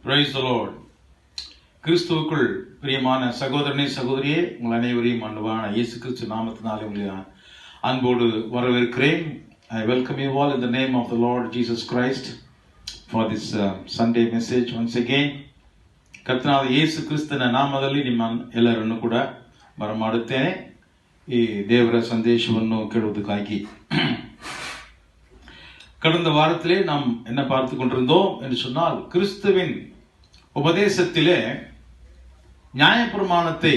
Praise the Lord. கிறிஸ்துவுக்குள் பிரியமான சகோதரனே சகோதரியே, உங்கள் அனைவரையும் ஆண்டவரான இயேசு கிறிஸ்து நாமத்தினாலே உங்களை அன்போடு வரவேற்கிறேன். I welcome you all in the name of the Lord Jesus Christ for this Sunday message once again. ಕರ್ತನಾದ ಯೇಸು ಕ್ರಿಸ್ತನ ನಾಮದಲ್ಲಿ ನಿಮ್ಮ ಎಲ್ಲರನ್ನು ಕೂಡ ಬರಮಾಡುತ್ತೇನೆ ಈ ದೇವರ ಸಂದೇಶವನ್ನು ಕೇಳುವುದಕ್ಕಾಗಿ. கடந்த வாரத்திலே நாம் என்ன பார்த்து கொண்டிருந்தோம் என்று சொன்னால், கிறிஸ்துவின் உபதேசத்திலே நியாயப்பிரமாணத்தை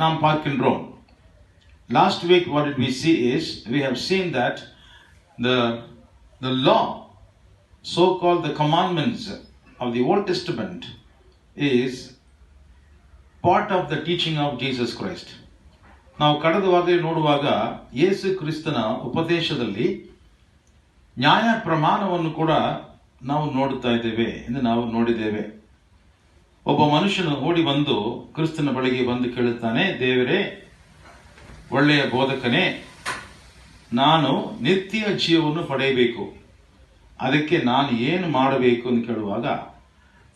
நாம் பார்க்கின்றோம். Last week what did we see is, we have seen that the law, so called the commandments of the Old Testament, is part of the teaching of Jesus Christ. ನಾವು ಕಳೆದ ವಾರದಲ್ಲಿ ನೋಡುವಾಗ ಯೇಸು ಕ್ರಿಸ್ತನ ಉಪದೇಶದಲ್ಲಿ ನ್ಯಾಯ ಪ್ರಮಾಣವನ್ನು ಕೂಡ ನಾವು ನೋಡುತ್ತಾ ಇದ್ದೇವೆ ಎಂದು ನಾವು ನೋಡಿದ್ದೇವೆ. ಒಬ್ಬ ಮನುಷ್ಯನು ಓಡಿ ಬಂದು ಕ್ರಿಸ್ತನ ಬಳಿಗೆ ಬಂದು ಕೇಳುತ್ತಾನೆ, ದೇವರೇ, ಒಳ್ಳೆಯ ಬೋಧಕನೇ, ನಾನು ನಿತ್ಯ ಜೀವವನ್ನು ಪಡೆಯಬೇಕು, ಅದಕ್ಕೆ ನಾನು ಏನು ಮಾಡಬೇಕು ಎಂದು ಕೇಳುವಾಗ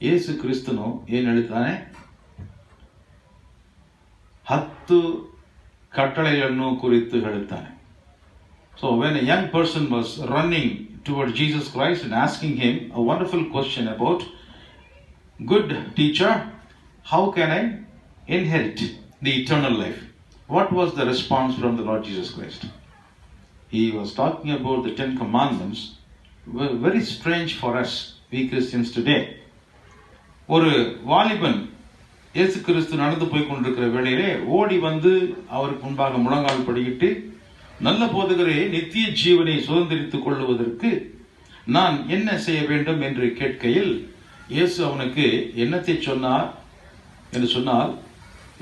ಯೇಸು ಕ್ರಿಸ್ತನು ಏನು ಹೇಳ್ತಾನೆ? 10 ಕಟ್ಟಳೆಗಳನ್ನು ಕುರಿತು ಹೇಳುತ್ತಾನೆ. So when a young person was running toward Jesus Christ and asking him a wonderful question about, good teacher, how can I inherit the eternal life? What was the response from the Lord Jesus Christ? He was talking about the 10 commandments. Very strange for us, we Christians today. ஒரு வாலிபன் இயேசு கிறிஸ்து நடந்து போய் கொண்டிருக்கிற வேளையிலே ஓடி வந்து அவருக்கு முன்பாக முழங்கால் படியிட்டு, நல்ல போதகரே, நித்திய ஜீவனை சுதந்திரித்துக் கொள்ளுவதற்கு நான் என்ன செய்ய வேண்டும் என்று கேட்கையில், இயேசு அவனுக்கு என்னத்தை சொன்னார் என்று சொன்னால்,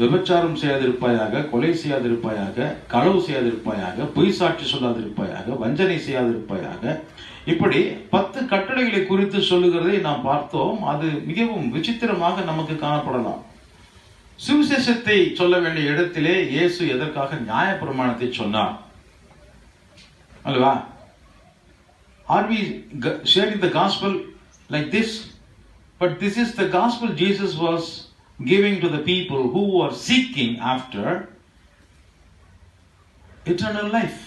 விபச்சாரம் செய்யாதிருப்பாயாக, கொலை செய்யாதிருப்பாயாக, களவு செய்யாதிருப்பாயாக, பொய் சாட்சி சொல்லாதிருப்பாயாக, வஞ்சனை செய்யாதிருப்பாயாக, இப்படி 10 கட்டளைகளை குறித்து சொல்லுகிறதை நாம் பார்த்தோம். அது மிகவும் விசித்திரமாக நமக்கு காணப்படலாம். சுவிசேஷத்தை சொல்ல வேண்டிய இடத்திலே இயேசு எதற்காக நியாயப்பிரமாணத்தை சொன்னார்? அல்லவா? Are we sharing the gospel like this? But this is the gospel Jesus was giving to the people who are seeking after eternal life.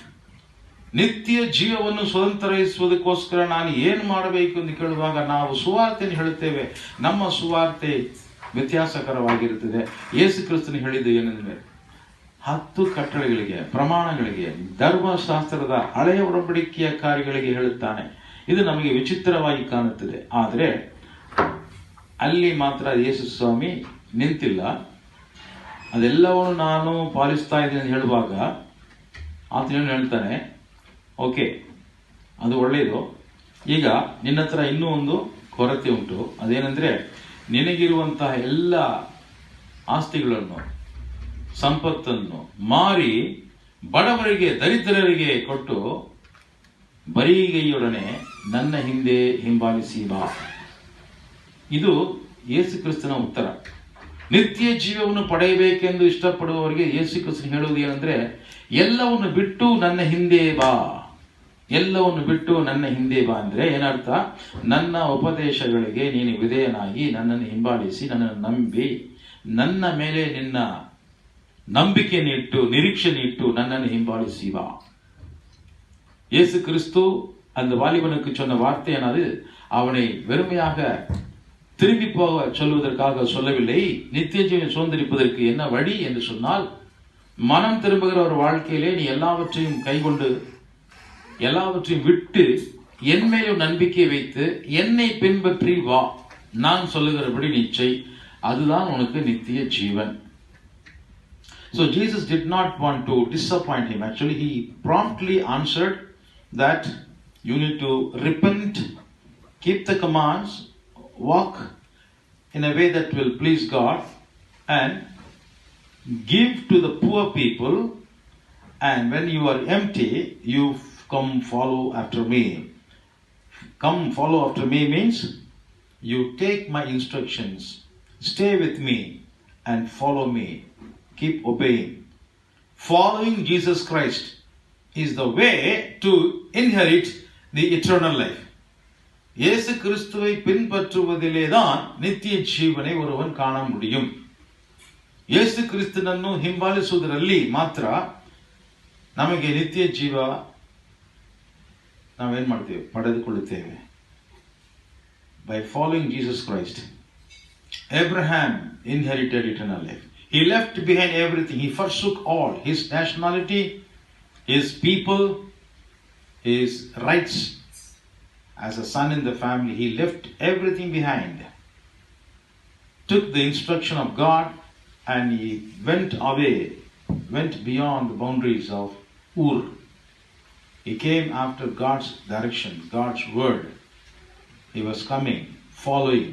ನಿತ್ಯ ಜೀವವನ್ನು ಸ್ವತಂತ್ರೈಸುವುದಕ್ಕೋಸ್ಕರ ನಾನು ಏನು ಮಾಡಬೇಕು ಎಂದು ಕೇಳುವಾಗ ನಾವು ಸುವಾರ್ತೆಯನ್ನು ಹೇಳುತ್ತೇವೆ. ನಮ್ಮ ಸುವಾರ್ತೆ ವ್ಯತ್ಯಾಸಕರವಾಗಿರುತ್ತದೆ. ಯೇಸು ಕ್ರಿಸ್ತನು ಹೇಳಿದ್ದು ಏನೆಂದರೆ, 10 ಕಟ್ಟಳೆಗಳಿಗೆ, ಪ್ರಮಾಣಗಳಿಗೆ, ಧರ್ಮಶಾಸ್ತ್ರದ ಹಳೆಯ ಒಡಂಬಡಿಕೆಯ ಕಾರ್ಯಗಳಿಗೆ ಹೇಳುತ್ತಾನೆ. ಇದು ನಮಗೆ ವಿಚಿತ್ರವಾಗಿ ಕಾಣುತ್ತದೆ. ಆದರೆ ಅಲ್ಲಿ ಮಾತ್ರ ಯೇಸು ಸ್ವಾಮಿ ನಿಂತಿಲ್ಲ. ಅದೆಲ್ಲವನ್ನು ನಾನು ಪಾಲಿಸ್ತಾ ಇದ್ದೇನೆ ಅಂತ ಹೇಳುವಾಗ ಆತನೇನು ಹೇಳ್ತಾನೆ, ಓಕೆ, ಅದು ಒಳ್ಳೆಯದು, ಈಗ ನಿನ್ನ ಹತ್ರ ಇನ್ನೂ ಒಂದು ಕೊರತೆ ಉಂಟು. ಅದೇನೆಂದರೆ, ನಿನಗಿರುವಂತಹ ಎಲ್ಲ ಆಸ್ತಿಗಳನ್ನು, ಸಂಪತ್ತನ್ನು ಮಾರಿ ಬಡವರಿಗೆ, ದರಿದ್ರರಿಗೆ ಕೊಟ್ಟು ಬರಿಗೈಯೊಡನೆ ನನ್ನ ಹಿಂದೆ ಹಿಂಬಾಲಿಸಿ ಬಾ. ಇದು ಯೇಸು ಕ್ರಿಸ್ತನ ಉತ್ತರ. ನಿತ್ಯ ಜೀವವನ್ನು ಪಡೆಯಬೇಕೆಂದು ಇಷ್ಟಪಡುವವರಿಗೆ ಯೇಸು ಕ್ರಿಸ್ತನು ಹೇಳುವುದು ಏನಂದ್ರೆ, ಎಲ್ಲವನ್ನು ಬಿಟ್ಟು ನನ್ನ ಹಿಂದೆ ಬಾ. ಎಲ್ಲವನ್ನು ಬಿಟ್ಟು ನನ್ನ ಹಿಂದೆ ಬಾ ಅಂದ್ರೆ ಏನರ್ಥ? ನನ್ನ ಉಪದೇಶಗಳಿಗೆ ನೀನು ವಿಧೇಯನಾಗಿ ನನ್ನನ್ನು ಹಿಂಬಾಲಿಸಿ, ನನ್ನನ್ನು ನಂಬಿ, ನನ್ನ ಮೇಲೆ ನಿನ್ನ நம்பிக்கையை இட்டு, நிரீட்சை இட்டு நன்னனை ஹிம்பாலிசி வா. இயேசு கிறிஸ்து அந்த வாலிபனுக்கு சொன்ன வார்த்தையானது அவனை வெறுமையாக திரும்பி போக சொல்வதற்காக சொல்லவில்லை. நித்திய ஜீவனை சுதந்திரிப்பதற்கு என்ன வழி என்று சொன்னால், மனம் திரும்புகிற ஒரு வாழ்க்கையிலே நீ எல்லாவற்றையும் கைகொண்டு, எல்லாவற்றையும் விட்டு, என் மேலும் நம்பிக்கை வைத்து என்னை பின்பற்றி வா. நான் சொல்லுகிறபடி நிச்சை, அதுதான் உனக்கு நித்திய ஜீவன். So Jesus did not want to disappoint him. Actually, he promptly answered that you need to repent, keep the commands, walk in a way that will please God, and give to the poor people, and when you are empty, you come follow after me. Come follow after me means you take my instructions, stay with me and follow me. Keep obeying. Following Jesus Christ is the way to inherit the eternal life. இயேசு கிறிஸ்துவை பின்பற்றுவதிலேதான் நித்திய ಜೀವனை ஒருவன் ಕಾಣ முடியும். ಯೇಸು ಕ್ರಿಸ್ತನನ್ನು ಹಿಂಬಾಲಿಸುವುದರಲ್ಲಿ ಮಾತ್ರ ನಮಗೆ ನಿತ್ಯ ಜೀವ ನಾವೇನ್ ಮಾಡ್ತೇವೆ, ಪಡೆದುಕೊಳ್ಳುತ್ತೇವೆ. By following Jesus Christ, Abraham inherited eternal life. He left behind everything. He forsook all, his nationality, his people, his rights as a son in the family. He left everything behind, took the instruction of God, and he went away, went beyond the boundaries of Ur. He came after God's direction, God's word. He was coming, following.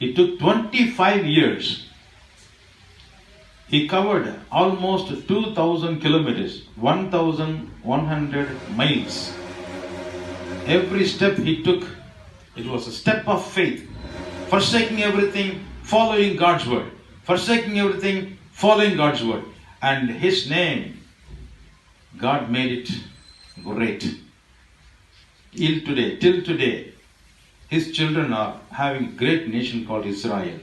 It took 25 years. He covered almost 2,000 kilometers, 1,100 miles. Every step he took, it was a step of faith. Forsaking everything, following God's word. Forsaking everything, following God's word. And his name, God made it great. Till today, his children are having a great nation called Israel.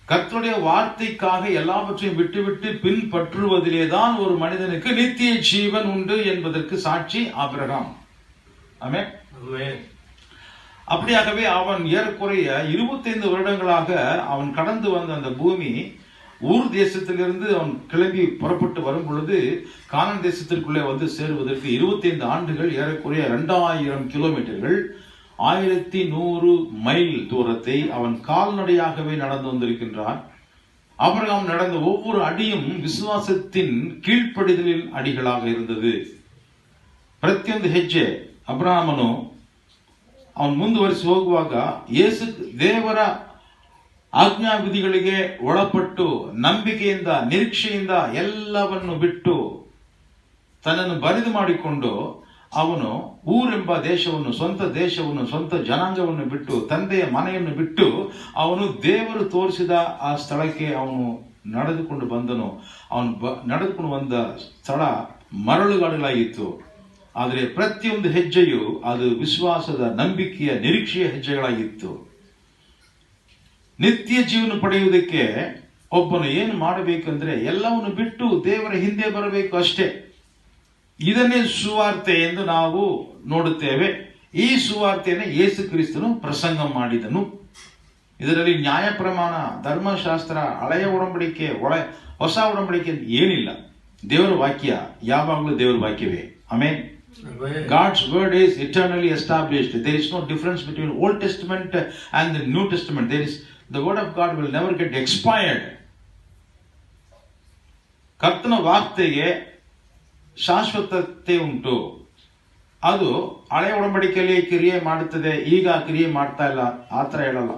கர்த்தருடைய வார்த்தைக்காக எல்லாவற்றையும் விட்டுவிட்டு பின்பற்றுவதிலே தான் ஒரு மனிதனுக்கு நித்திய ஜீவன் உண்டு என்பதற்கு சாட்சி ஆபிரகாம். ஆமென். அப்படியாகவே அவன் ஏறக்குறைய 25 வருடங்களாக அவன் கடந்து வந்த அந்த பூமி, ஊர் தேசத்திலிருந்து அவன் கிளம்பி புறப்பட்டு வரும் பொழுது கானான் தேசத்திற்குள்ளே வந்து சேருவதற்கு 25 ஆண்டுகள், ஏறக்குறைய 2000 கிலோமீட்டர்கள், 1100 மைல் தூரத்தை அவன் கால்நடையாகவே நடந்து வந்திருக்கின்றான். ஆபிரகாம் நடந்த ஒவ்வொரு அடியும் ವಿಶ್ವಾಸத்தின் ಕೀழ்ಪಡಿದಲಿನ ಅಡಿಗಳಾಗ இருந்தது. ಪ್ರತಿಯೊಂದು ಹೆಜ್ಜೆ ಅಬ್ರಹಾಮನು ಅವನು ಮುಂದುವರಿಸಿ ಹೋಗುವಾಗ ಯೇಸು ದೇವರ ಆಜ್ಞಾವಿಧಿಗಳಿಗೆ ಒಳಪಟ್ಟು ನಂಬಿಕೆಯಿಂದ ನಿರೀಕ್ಷೆಯಿಂದ ಎಲ್ಲವನ್ನು ಬಿಟ್ಟು ತನ್ನನ್ನು ಬರಿದು ಮಾಡಿಕೊಂಡು ಅವನು ಊರೆಂಬ ದೇಶವನ್ನು, ಸ್ವಂತ ಜನಾಂಗವನ್ನು ಬಿಟ್ಟು, ತಂದೆಯ ಮನೆಯನ್ನು ಬಿಟ್ಟು ಅವನು ದೇವರು ತೋರಿಸಿದ ಆ ಸ್ಥಳಕ್ಕೆ ಅವನು ನಡೆದುಕೊಂಡು ಬಂದನು. ಅವನು ನಡೆದುಕೊಂಡು ಬಂದ ಸ್ಥಳ ಮರಳುಗಾಡಲಾಗಿತ್ತು. ಆದರೆ ಪ್ರತಿಯೊಂದು ಹೆಜ್ಜೆಯು ಅದು ವಿಶ್ವಾಸದ, ನಂಬಿಕೆಯ, ನಿರೀಕ್ಷೆಯ ಹೆಜ್ಜೆಗಳಾಗಿತ್ತು. ನಿತ್ಯ ಜೀವನ ಪಡೆಯುವುದಕ್ಕೆ ಒಬ್ಬನು ಏನು ಮಾಡಬೇಕಂದ್ರೆ ಎಲ್ಲವನ್ನು ಬಿಟ್ಟು ದೇವರ ಹಿಂದೆ ಬರಬೇಕು ಅಷ್ಟೇ. ಇದನ್ನೇ ಸುವಾರ್ತೆ ಎಂದು ನಾವು ನೋಡುತ್ತೇವೆ. ಈ ಸುವಾರ್ತೆಯನ್ನು ಯೇಸು ಕ್ರಿಸ್ತನು ಪ್ರಸಂಗ ಮಾಡಿದನು. ಇದರಲ್ಲಿ ನ್ಯಾಯ ಪ್ರಮಾಣ, ಧರ್ಮಶಾಸ್ತ್ರ, ಹಳೆಯ ಒಡಂಬಡಿಕೆ, ಹೊಸ ಒಡಂಬಡಿಕೆ ಏನಿಲ್ಲ. ದೇವರ ವಾಕ್ಯ ಯಾವಾಗಲೂ ದೇವರ ವಾಕ್ಯವೇ. Amen. God's word is eternally established. There is no difference between Old Testament and the New Testament. The word of God will never get expired. ಕರ್ತನ ವಾರ್ತೆಗೆ ಶಾಶ್ವತತೆ ಉಂಟು. ಅದು ಹಳೆ ಒಡಂಬಡಿಕೆಯಲ್ಲಿ ಕ್ರಿಯೆ ಮಾಡುತ್ತದೆ, ಈಗ ಕ್ರಿಯೆ ಮಾಡ್ತಾ ಇಲ್ಲ, ಆತರ ಹೇಳಲ್ಲ.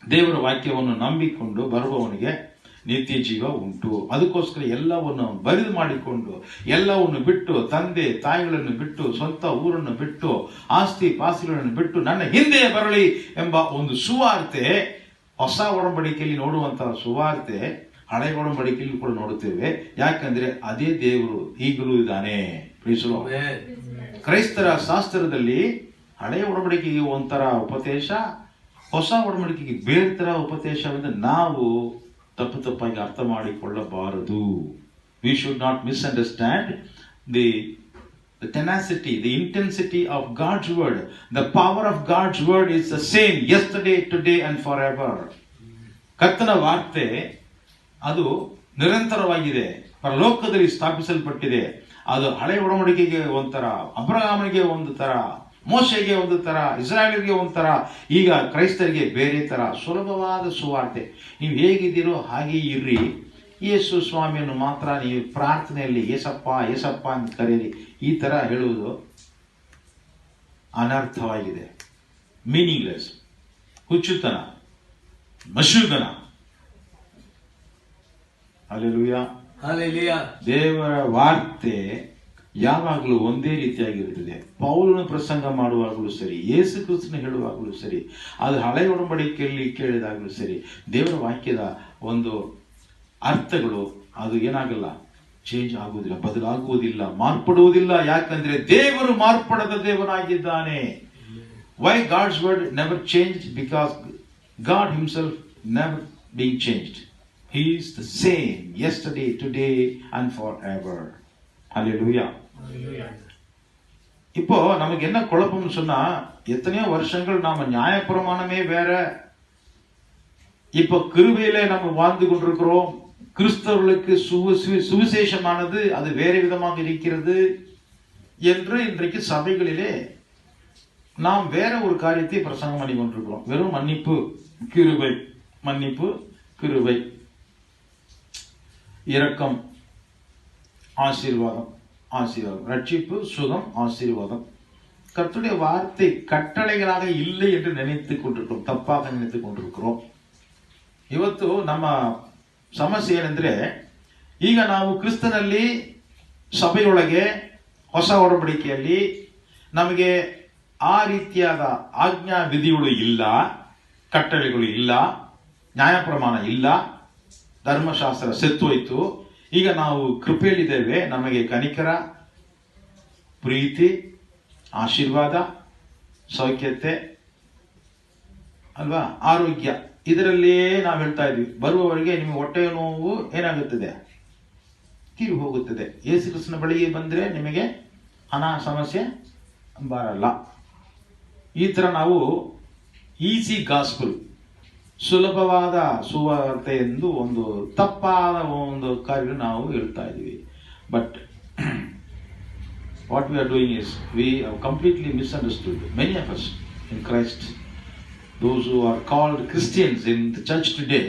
ದೇವರ ವಾಕ್ಯವನ್ನು ನಂಬಿಕೊಂಡು ಬರುವವನಿಗೆ ನಿತ್ಯ ಜೀವ ಉಂಟು. ಅದಕ್ಕೋಸ್ಕರ ಎಲ್ಲವನ್ನು ಬರಿದು ಮಾಡಿಕೊಂಡು, ಎಲ್ಲವನ್ನು ಬಿಟ್ಟು, ತಂದೆ ತಾಯಿಗಳನ್ನು ಬಿಟ್ಟು, ಸ್ವಂತ ಊರನ್ನು ಬಿಟ್ಟು, ಆಸ್ತಿ ಪಾಸ್ತಿಗಳನ್ನು ಬಿಟ್ಟು ನನ್ನ ಹಿಂದೆ ಬರಲಿ ಎಂಬ ಒಂದು ಸುವಾರ್ತೆ ಹೊಸ ಒಡಂಬಡಿಕೆಯಲ್ಲಿ ನೋಡುವಂತಹ ಸುವಾರ್ತೆ ಹಳೆ ಒಡಂಬಡಿಕೆಯಲ್ಲಿ ಕೂಡ ನೋಡುತ್ತೇವೆ. ಯಾಕಂದ್ರೆ ಅದೇ ದೇವರು ಈಗಲೂ ಇದ್ದಾನೆ. ಕ್ರೈಸ್ತರ ಶಾಸ್ತ್ರದಲ್ಲಿ ಹಳೆಯ ಒಡಂಬಡಿಕೆಗೆ ಒಂಥರ ಉಪದೇಶ, ಹೊಸ ಒಡಂಬಡಿಕೆಗೆ ಬೇರೆ ತರ ಉಪದೇಶವೆಂದು ನಾವು ತಪ್ಪಾಗಿ ಅರ್ಥ ಮಾಡಿಕೊಳ್ಳಬಾರದು. We should not misunderstand the tenacity, the intensity of God's word. The power of God's word is the same yesterday, today and forever. ಕರ್ತನ ವಾರ್ತೆ ಅದು ನಿರಂತರವಾಗಿದೆ, ಪರಲೋಕದಲ್ಲಿ ಸ್ಥಾಪಿಸಲ್ಪಟ್ಟಿದೆ. ಅದು ಹಳೆ ಒಡಂಬಡಿಕೆಗೆ ಒಂಥರ, ಅಬ್ರಹಾಮನಿಗೆ ಒಂದು ತರ, ಮೋಶೆಗೆ ಒಂದು ತರ, ಇಸ್ರಾಯೇಲಿಗೆ ಒಂಥರ, ಈಗ ಕ್ರೈಸ್ತರಿಗೆ ಬೇರೆ ತರ ಸುಲಭವಾದ ಸುವಾರ್ತೆ. ನೀವು ಹೇಗಿದ್ದೀರೋ ಹಾಗೆ ಇರ್ರಿ, ಯೇಸು ಸ್ವಾಮಿಯನ್ನು ಮಾತ್ರ ನೀವು ಪ್ರಾರ್ಥನೆಯಲ್ಲಿ ಏಸಪ್ಪ ಏಸಪ್ಪ ಅಂತ ಕರೆಯಿರಿ, ಈ ತರ ಹೇಳುವುದು ಅನರ್ಥವಾಗಿದೆ. ಮೀನಿಂಗ್ಲೆಸ್, ಹುಚ್ಚುತನ, ಮಶೂದನ. ಹಲ್ಲೆಲೂಯಾ. ದೇವರ ವಾರ್ತೆ ಯಾವಾಗಲೂ ಒಂದೇ ರೀತಿಯಾಗಿರುತ್ತದೆ. ಪೌಲನು ಪ್ರಸಂಗ ಮಾಡುವಾಗಲೂ ಸರಿ, ಯೇಸು ಕ್ರಿಸ್ತನ ಹೇಳುವಾಗಲೂ ಸರಿ, ಅದು ಹಳೆ ಒಡಂಬಡಿಕೆಯಲ್ಲಿ ಕೇಳಿದಾಗಲೂ ಸರಿ, ದೇವರ ವಾಕ್ಯದ ಒಂದು ಅರ್ಥಗಳು ಅದು ಏನಾಗಲ್ಲ, ಚೇಂಜ್ ಆಗುವುದಿಲ್ಲ, ಬದಲಾಗುವುದಿಲ್ಲ, ಮಾರ್ಪಡುವುದಿಲ್ಲ. ಯಾಕಂದ್ರೆ ದೇವರು ಮಾರ್ಪಡದ ದೇವನಾಗಿದ್ದಾನೆ. Why God's word never change? Because God himself never being changed. He is the same yesterday, today and forever. Hallelujah. இப்போ நமக்கு என்ன குழப்பம்னு சொன்னா, எத்தனையோ வருஷங்கள் நாம நியாயப்பிரமாணமே வேற, இப்ப கிருபையில நம்ம வாழ்ந்து கொண்டிருக்கிறோம். கிறிஸ்தவர்களுக்கு சுவிசேஷமானது அது வேற விதமாக இருக்கிறது என்று இன்றைக்கு சபைகளிலே நாம் வேற ஒரு காரியத்தை பிரசங்கம் பண்ணி கொண்டிருக்கிறோம். வெறும் மன்னிப்பு, கிருபை, மன்னிப்பு, கிருபை, இரக்கம், ஆசீர்வாதம், ஆசீர்வாதம், ரட்சிப்பு, சுகம், ஆசீர்வாதம். கர்த்தருடைய வார்த்தை கட்டளைகளாக இல்லை என்று நினைத்துக் கொண்டிருக்கிறோம், ತಪ್ಪಾಗಿ நினைத்துக் கொண்டிருக்கிறோம். ಇವತ್ತು ನಮ್ಮ ಸಮಸ್ಯೆ ಏನಂದ್ರೆ, ಈಗ ನಾವು ಕ್ರಿಸ್ತನಲ್ಲಿ ಸಭೆಯೊಳಗೆ ಹೊಸ ಒಡಂಬಡಿಕೆಯಲ್ಲಿ ನಮಗೆ ಆ ರೀತಿಯಾದ ಆಜ್ಞಾ ವಿಧಿಗಳು ಇಲ್ಲ, ಕಟ್ಟಳೆಗಳು ಇಲ್ಲ, ನ್ಯಾಯ ಪ್ರಮಾಣ ಇಲ್ಲ, ಧರ್ಮಶಾಸ್ತ್ರ ಸೆತ್ತೋಯ್ತು. ಈಗ ನಾವು ಕೃಪೆಯಲ್ಲಿದ್ದೇವೆ. ನಮಗೆ ಕನಿಕರ, ಪ್ರೀತಿ, ಆಶೀರ್ವಾದ, ಸೌಖ್ಯತೆ ಅಲ್ವಾ, ಆರೋಗ್ಯ, ಇದರಲ್ಲಿಯೇ ನಾವು ಹೇಳ್ತಾ ಇದ್ವಿ. ಬರುವವರಿಗೆ ನಿಮಗೆ ಹೊಟ್ಟೆ ನೋವು ಏನಾಗುತ್ತದೆ? ತೀರಿ ಹೋಗುತ್ತದೆ. ಯೇಸು ಕ್ರಿಸ್ತನ ಬಳಿಗೆ ಬಂದ್ರೆ ನಿಮಗೆ ಹಣ ಸಮಸ್ಯೆ ಬರಲ್ಲ. ಈ ತರ ನಾವು ಈಸಿ ಗಾಸ್ಪಲ್, ಸುಲಭವಾದ ಸುವಾರ್ತೆ ಎಂದು ಒಂದು ತಪ್ಪಾದ ಒಂದು ಕಾರ್ಯ ನಾವು ಹೇಳ್ತಾ ಇದ್ದೀವಿ. But what we are doing is we have completely misunderstood, many of us in Christ, those who are called Christians in the church today,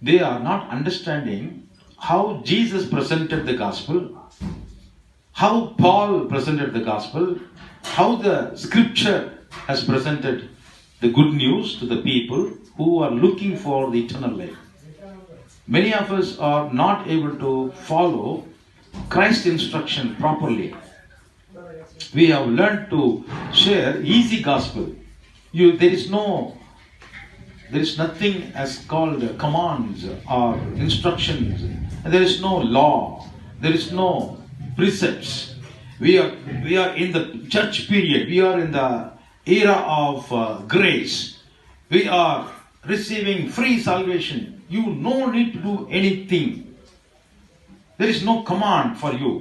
they are not understanding how Jesus presented the gospel, how Paul presented the gospel, how the scripture has presented the good news to the people who are looking for the eternal life. Many of us are not able to follow Christ's instruction properly. We have learned to share easy gospel. There is nothing as called commands or instructions. There is no law. There is no precepts. We are in the church period. We are in the era of grace. We are receiving free salvation. You no need to do anything. There is no command for you.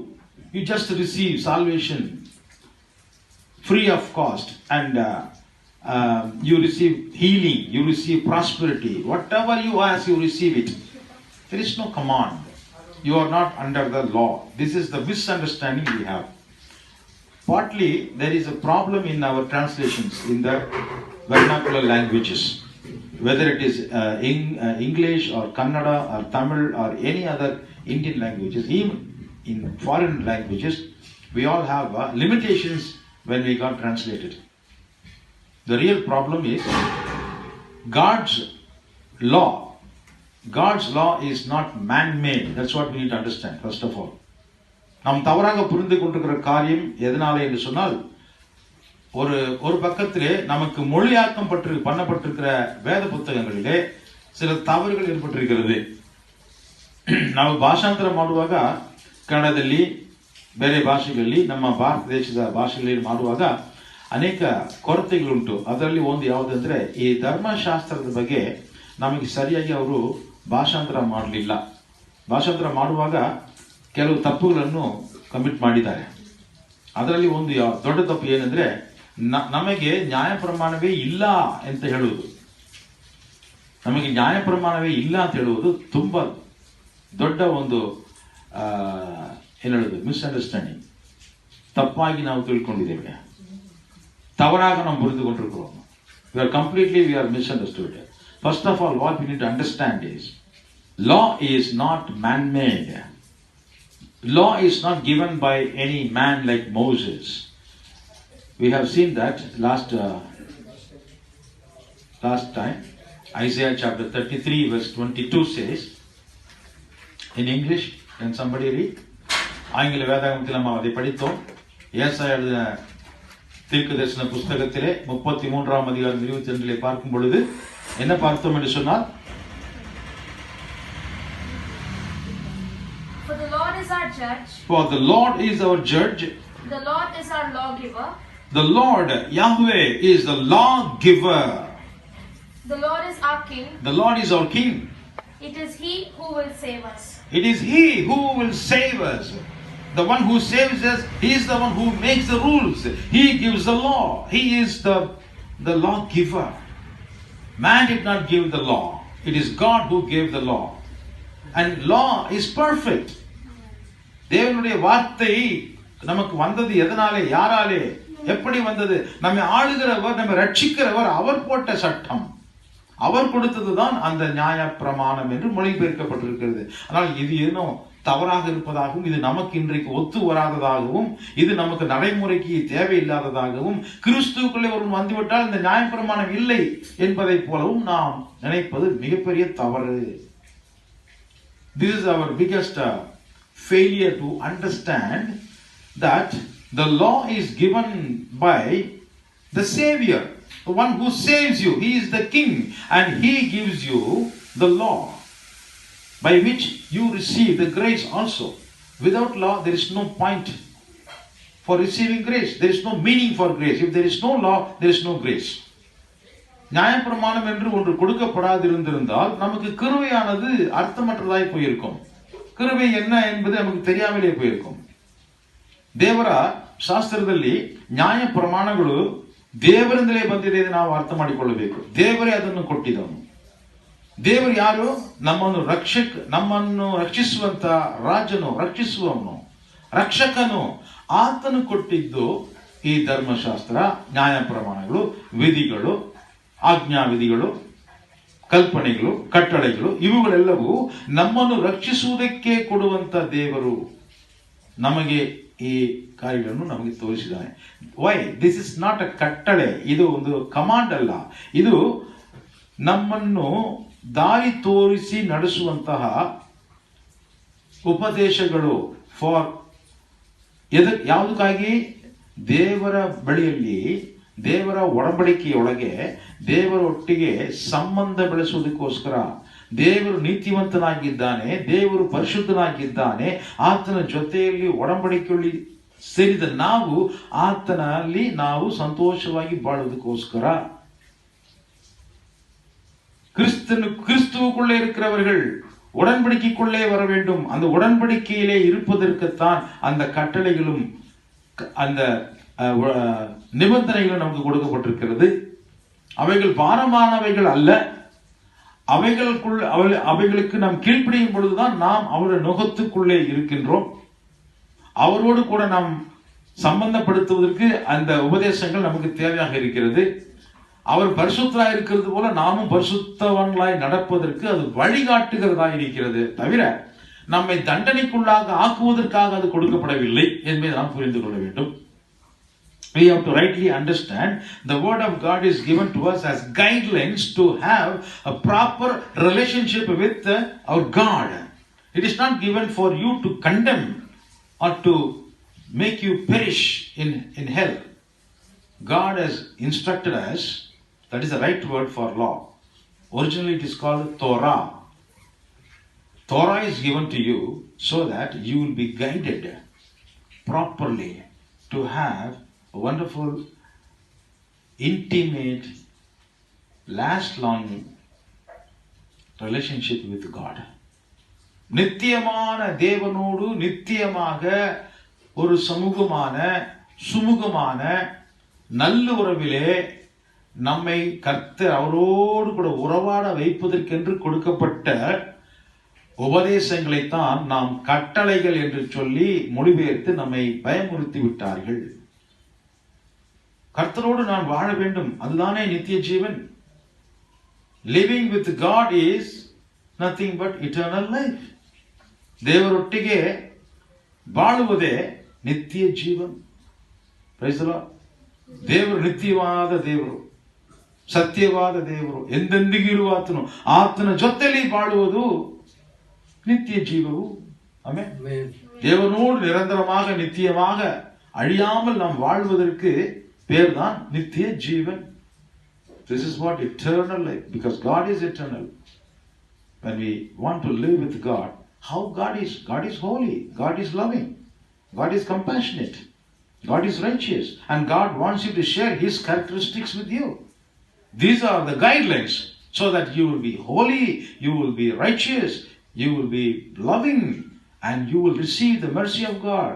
You just receive salvation free of cost, and you receive healing, you receive prosperity. Whatever you ask, you receive it. There is no command. You are not under the law. This is the misunderstanding we have. Partly there is a problem in our translations in the vernacular languages, whether it is English or Kannada or Tamil or any other Indian languages. Even in foreign languages, we all have limitations when we got translated. The real problem is God's law. God's law is not man-made. That's what we need to understand, first of all. நாம் தவறாக புரிந்து கொண்டிருக்கிற காரியம் எதனால என்று சொன்னால், ஒரு பக்கத்திலே நமக்கு மொழியாக்கம் பண்ணப்பட்டிருக்கிற வேத புத்தகங்களிலே சில ತವರುಗಳು ಏರ್ಪಟ್ಟಿರುತ್ತದೆ. ನಾವು ಭಾಷಾಂತರ ಮಾಡುವಾಗ ಕನ್ನಡದಲ್ಲಿ, ಬೇರೆ ಭಾಷೆಗಳಲ್ಲಿ, ನಮ್ಮ ಭಾರತ ದೇಶದ ಭಾಷೆಗಳಲ್ಲಿ ಮಾಡುವಾಗ ಅನೇಕ ಕೊರತೆಗಳುಂಟು. ಅದರಲ್ಲಿ ಒಂದು ಯಾವುದಂದ್ರೆ, ಈ ಧರ್ಮಶಾಸ್ತ್ರದ ಬಗ್ಗೆ ನಮಗೆ ಸರಿಯಾಗಿ ಅವರು ಭಾಷಾಂತರ ಮಾಡಲಿಲ್ಲ. ಭಾಷಾಂತರ ಮಾಡುವಾಗ ಕೆಲವು ತಪ್ಪುಗಳನ್ನು ಕಮಿಟ್ ಮಾಡಿದ್ದಾರೆ. ಅದರಲ್ಲಿ ಒಂದು ದೊಡ್ಡ ತಪ್ಪು ಏನಂದ್ರೆ, ನಮಗೆ ನ್ಯಾಯ ಪ್ರಮಾಣವೇ ಇಲ್ಲ ಅಂತ ಹೇಳುವುದು. ನಮಗೆ ನ್ಯಾಯ ಪ್ರಮಾಣವೇ ಇಲ್ಲ ಅಂತ ಹೇಳುವುದು ತುಂಬಾ ದೊಡ್ಡ ಒಂದು ಏನು ಹೇಳುದು, ಮಿಸ್ಅಂಡರ್ಸ್ಟ್ಯಾಂಡಿಂಗ್. ತಪ್ಪಾಗಿ ನಾವು ತಿಳ್ಕೊಂಡಿದ್ದೇವೆ, ತವರಾಗ ನಾವು ಬರೆದುಕೊಂಡಿರ್ತೀವಿ. we are misunderstood. First of all, what we need to understand is, law is not man-made. Law is not given by any man like Moses. We have seen that last time. Isaiah chapter 33 verse 22 says, in English, can somebody read? ஆங்கில வேதாகமத்தில் நம்ம அதை படித்தோம். ஏசாயா எழுதின தீர்க்கதரிசன புஸ்தகத்திலே 33ஆம் அதிகாரம் 22 பார்க்கும் பொழுது என்ன பார்த்தோம் என்று சொன்னால், For the Lord is judge. For the Lord is our judge. The Lord is our lawgiver. The Lord, Yahweh, is the lawgiver. The Lord is our king. The Lord is our king. It is He who will save us. It is He who will save us. The one who saves us, He is the one who makes the rules. He gives the law. He is the lawgiver. Man did not give the law. It is God who gave the law. And law is perfect. தேவனுடைய வார்த்தை நமக்கு வந்தது எதனாலே, யாராலே, எப்படி வந்தது? நம்மை ஆளுகிறவர், நம்மை ரட்சிக்கிறவர், அவர் போட்ட சட்டம், அவர் கொடுத்ததுதான் அந்த நியாய பிரமாணம் என்று மொழிபெயர்க்கப்பட்டிருக்கிறது. ஆனால் இது இன்னும் தவறாக இருப்பதாகவும், இது நமக்கு இன்றைக்கு ஒத்து வராததாகவும், இது நமக்கு நடைமுறைக்கு தேவையில்லாததாகவும், கிறிஸ்துவுக்குள்ளே ஒரு வந்துவிட்டால் இந்த நியாயப்பிரமாணம் இல்லை என்பதை போலவும் நாம் நினைப்பது மிகப்பெரிய தவறு. This is our biggest failure to understand that the law is given by the Savior, the one who saves you. He is the King and He gives you the law, by which you receive the grace also. Without law, there is no point for receiving grace. There is no meaning for grace. If there is no law, there is no grace. நியாயப்பிரமாணம் என்று ஒன்று கொடுக்கப்படாதிருந்திருந்தால் நமக்கு கிருபையானது அர்த்தமற்றதாய் போயிருக்கும். கிருபை என்ன என்பது நமக்கு தெரியாமலே போயிருக்கும். ದೇವರ ಶಾಸ್ತ್ರದಲ್ಲಿ ನ್ಯಾಯ ಪ್ರಮಾಣಗಳು ದೇವರಿಂದಲೇ ಬಂದಿದೆ ಎಂದು ನಾವು ಅರ್ಥ ಮಾಡಿಕೊಳ್ಳಬೇಕು. ದೇವರೇ ಅದನ್ನು ಕೊಟ್ಟಿದ್ದವನು. ದೇವರು ಯಾರು? ನಮ್ಮನ್ನು ರಕ್ಷಿಸುವಂತ ರಾಜನು, ರಕ್ಷಿಸುವವನು, ರಕ್ಷಕನು. ಆತನು ಕೊಟ್ಟಿದ್ದು ಈ ಧರ್ಮಶಾಸ್ತ್ರ, ನ್ಯಾಯ ಪ್ರಮಾಣಗಳು, ವಿಧಿಗಳು, ಆಜ್ಞಾ ವಿಧಿಗಳು, ಕಲ್ಪನೆಗಳು, ಕಟ್ಟಳೆಗಳು, ಇವುಗಳೆಲ್ಲವೂ ನಮ್ಮನ್ನು ರಕ್ಷಿಸುವುದಕ್ಕೆ ಕೊಡುವಂತ ದೇವರು ನಮಗೆ ಈ ಕಾರ್ಯಗಳನ್ನು ನಮಗೆ ತೋರಿಸಿದ್ದಾನೆ. Why this is not a ಕಟ್ಟಳೆ, ಇದು ಒಂದು ಕಮಾಂಡ್ ಅಲ್ಲ, ಇದು ನಮ್ಮನ್ನು ದಾರಿ ತೋರಿಸಿ ನಡೆಸುವಂತಹ ಉಪದೇಶಗಳು. ಫಾರ್ ಯಾವುದಕ್ಕಾಗಿ? ದೇವರ ಬಳಿಯಲ್ಲಿ, ದೇವರ ಒಡಂಬಡಿಕೆಯೊಳಗೆ ದೇವರೊಟ್ಟಿಗೆ ಸಂಬಂಧ ಬೆಳೆಸುವುದಕ್ಕೋಸ್ಕರ. ದೇವರು ನೀತಿವಂತನಾಗಿದ್ದಾನೆ, ದೇವರು ಪರಿಶುದ್ಧನಾಗಿದ್ದಾನೆ, ಆತನ ಜೊತೆಯಲ್ಲಿ ಒಡಂಬಡಿಕೆಯಲ್ಲಿ ಸೇರಿದ ನಾವು ಆತನಲ್ಲಿ ನಾವು ಸಂತೋಷವಾಗಿ ಬಾಳುವುದಕ್ಕೋಸ್ಕರ. கிறிஸ்துவுக்குள்ளே இருக்கிறவர்கள் உடன்படிக்கைக்குள்ளே வர வேண்டும். அந்த உடன்படிக்கையிலே இருப்பதற்குத்தான் அந்த கட்டளைகளும் அந்த நிபந்தனைகளும் நமக்கு கொடுக்கப்பட்டிருக்கிறது. அவைகள் பாரமானவைகள் அல்ல. அவைகளுக்கு நாம் கீழ்ப்படியும் பொழுதுதான் நாம் அவருடைய நுகத்துக்குள்ளே இருக்கின்றோம். அவரோடு கூட நாம் சம்பந்தப்படுத்துவதற்கு அந்த உபதேசங்கள் நமக்கு தேவையாக இருக்கிறது. அவர் பரிசுத்தராய் இருக்கிறது போல நாமும் பரிசுத்தவன்களாய் நடப்பதற்கு அது வழிகாட்டுகிறதா இருக்கிறது. தவிர நம்மை தண்டனைக்குள்ளாக ஆக்குவதற்காக அது கொடுக்கப்படவில்லை என்பதை நாம் புரிந்து கொள்ள வேண்டும். We have to rightly understand the word of God is given to us as guidelines to have a proper relationship with our God. It is not given for you to condemn or to make you perish in hell. God has instructed us. That is the right word for law. Originally it is called Torah. Torah is given to you so that you will be guided properly to have a wonderful, intimate, last-long relationship with God. நித்தியமான தேவனோடு நித்தியமாக ஒரு சுமூகமான நல்ல உறவிலே நம்மை கர்த்தர் அவரோடு கூட உறவாட வைப்பதற்கென்று கொடுக்கப்பட்ட உபதேசங்களைத்தான் நாம் கட்டளைகள் என்று சொல்லி மொழிபெயர்த்து நம்மை பயமுறுத்தி விட்டார்கள். கர்த்தரோடு நான் வாழ வேண்டும், அதுதானே நித்திய ஜீவன். Living with God is nothing but eternal life. ದೇವರೊಟ್ಟಿಗೆ ಬಾಳುವುದೇ ನಿತ್ಯ ಜೀವನ್. Price the lord. ದೇವರು ನಿತ್ಯವಾದ ದೇವರು, ಸತ್ಯವಾದ ದೇವರು, ಎಂದೆಂದಿಗೂ ಇರುವ ಆತನ ಜೊತೆಯಲ್ಲಿ ಬಾಳುವುದು நித்திய ஜீவவு. ஆமென். தேவனோடு நிரந்தரமாக நித்தியமாக அழியாமல் நாம் வாழ்வதற்கு பேர் தான் நித்திய ஜீவன். This is what eternal life, because God is eternal. When we want to live with God, how God is holy, God is loving, God is compassionate, God is righteous, and God wants you to share His characteristics with you. These are the guidelines so that you will be holy, you will be righteous, you will be loving, and you will receive the mercy of God.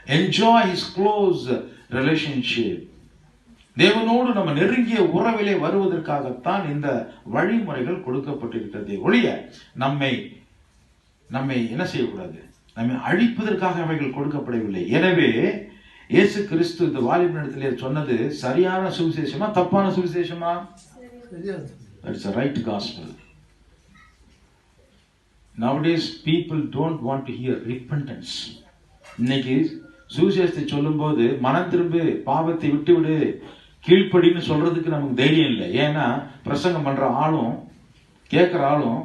Enjoy His close relationship. தேவனோடு நம்ம நெருங்கிய உறவிலே வருவதற்காகத்தான் இந்த வழிமுறைகள் கொடுக்கப்பட்டிருக்கிறது ஒழிய நம்மை என்ன செய்யக்கூடாது, நம்மை அழிப்பதற்காக அவைகள் கொடுக்கப்படவில்லை. எனவே இயேசு கிறிஸ்து இந்த வாலிபனிடத்திலே சொன்னது சரியான சுவிசேஷமா தப்பான சுவிசேஷமா? That's a right gospel. Nowadays people don't want to hear repentance. இன்னைக்கு சுவிசேஷத்தை சொல்லும்போது மனம் திரும்பு, பாவத்தை விட்டு விடு, கீழ்ப்படின்னு சொல்றதுக்கு நமக்கு தைரியம் இல்லை. ஏன்னா பிரசங்கம் பண்ற ஆளும் கேட்கிற ஆளும்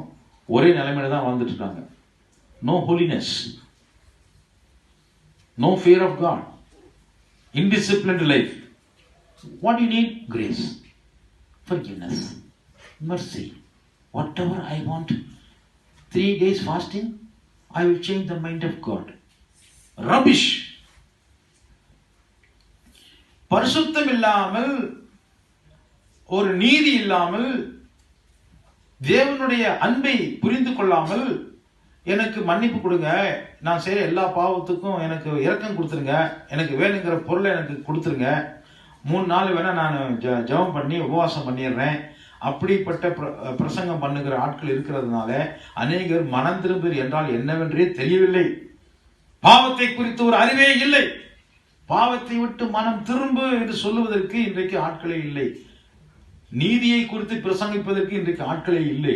ஒரே நிலைமையில தான் வாழ்ந்துட்டு இருக்காங்க. No holiness, no fear of God, indisciplined life. What do you need? Grace, forgiveness, mercy. Whatever I want, 3 days fasting, I will change the mind of God. Rubbish. பரிசுத்தம் இல்லாமல், ஒரு நீதி இல்லாமல், தேவனுடைய அன்பை புரிந்து கொள்ளாமல், எனக்கு மன்னிப்பு கொடுங்க, நான் செய்யற எல்லா பாவத்துக்கும் எனக்கு இரக்கம் கொடுத்துருங்க, எனக்கு வேணுங்கிற பொருளை எனக்கு கொடுத்துருங்க, 3 நாள் வேணா நான் ஜெபம் பண்ணி உபவாசம் பண்ணிடுறேன், அப்படிப்பட்ட பிரசங்கம் பண்ணுகிற ஆட்கள் இருக்கிறதுனால அநேகர் மனம் திரும்புவர் என்றால் என்னவென்றே தெரியவில்லை. பாவத்தை குறித்து ஒரு அறிவே இல்லை. பாவத்தை விட்டு மனம் திரும்பு என்று சொல்லுவதற்கு இன்றைக்கு ஆட்களே இல்லை. நீதியை குறித்து பிரசங்கிப்பதற்கு இன்றைக்கு ஆட்களே இல்லை.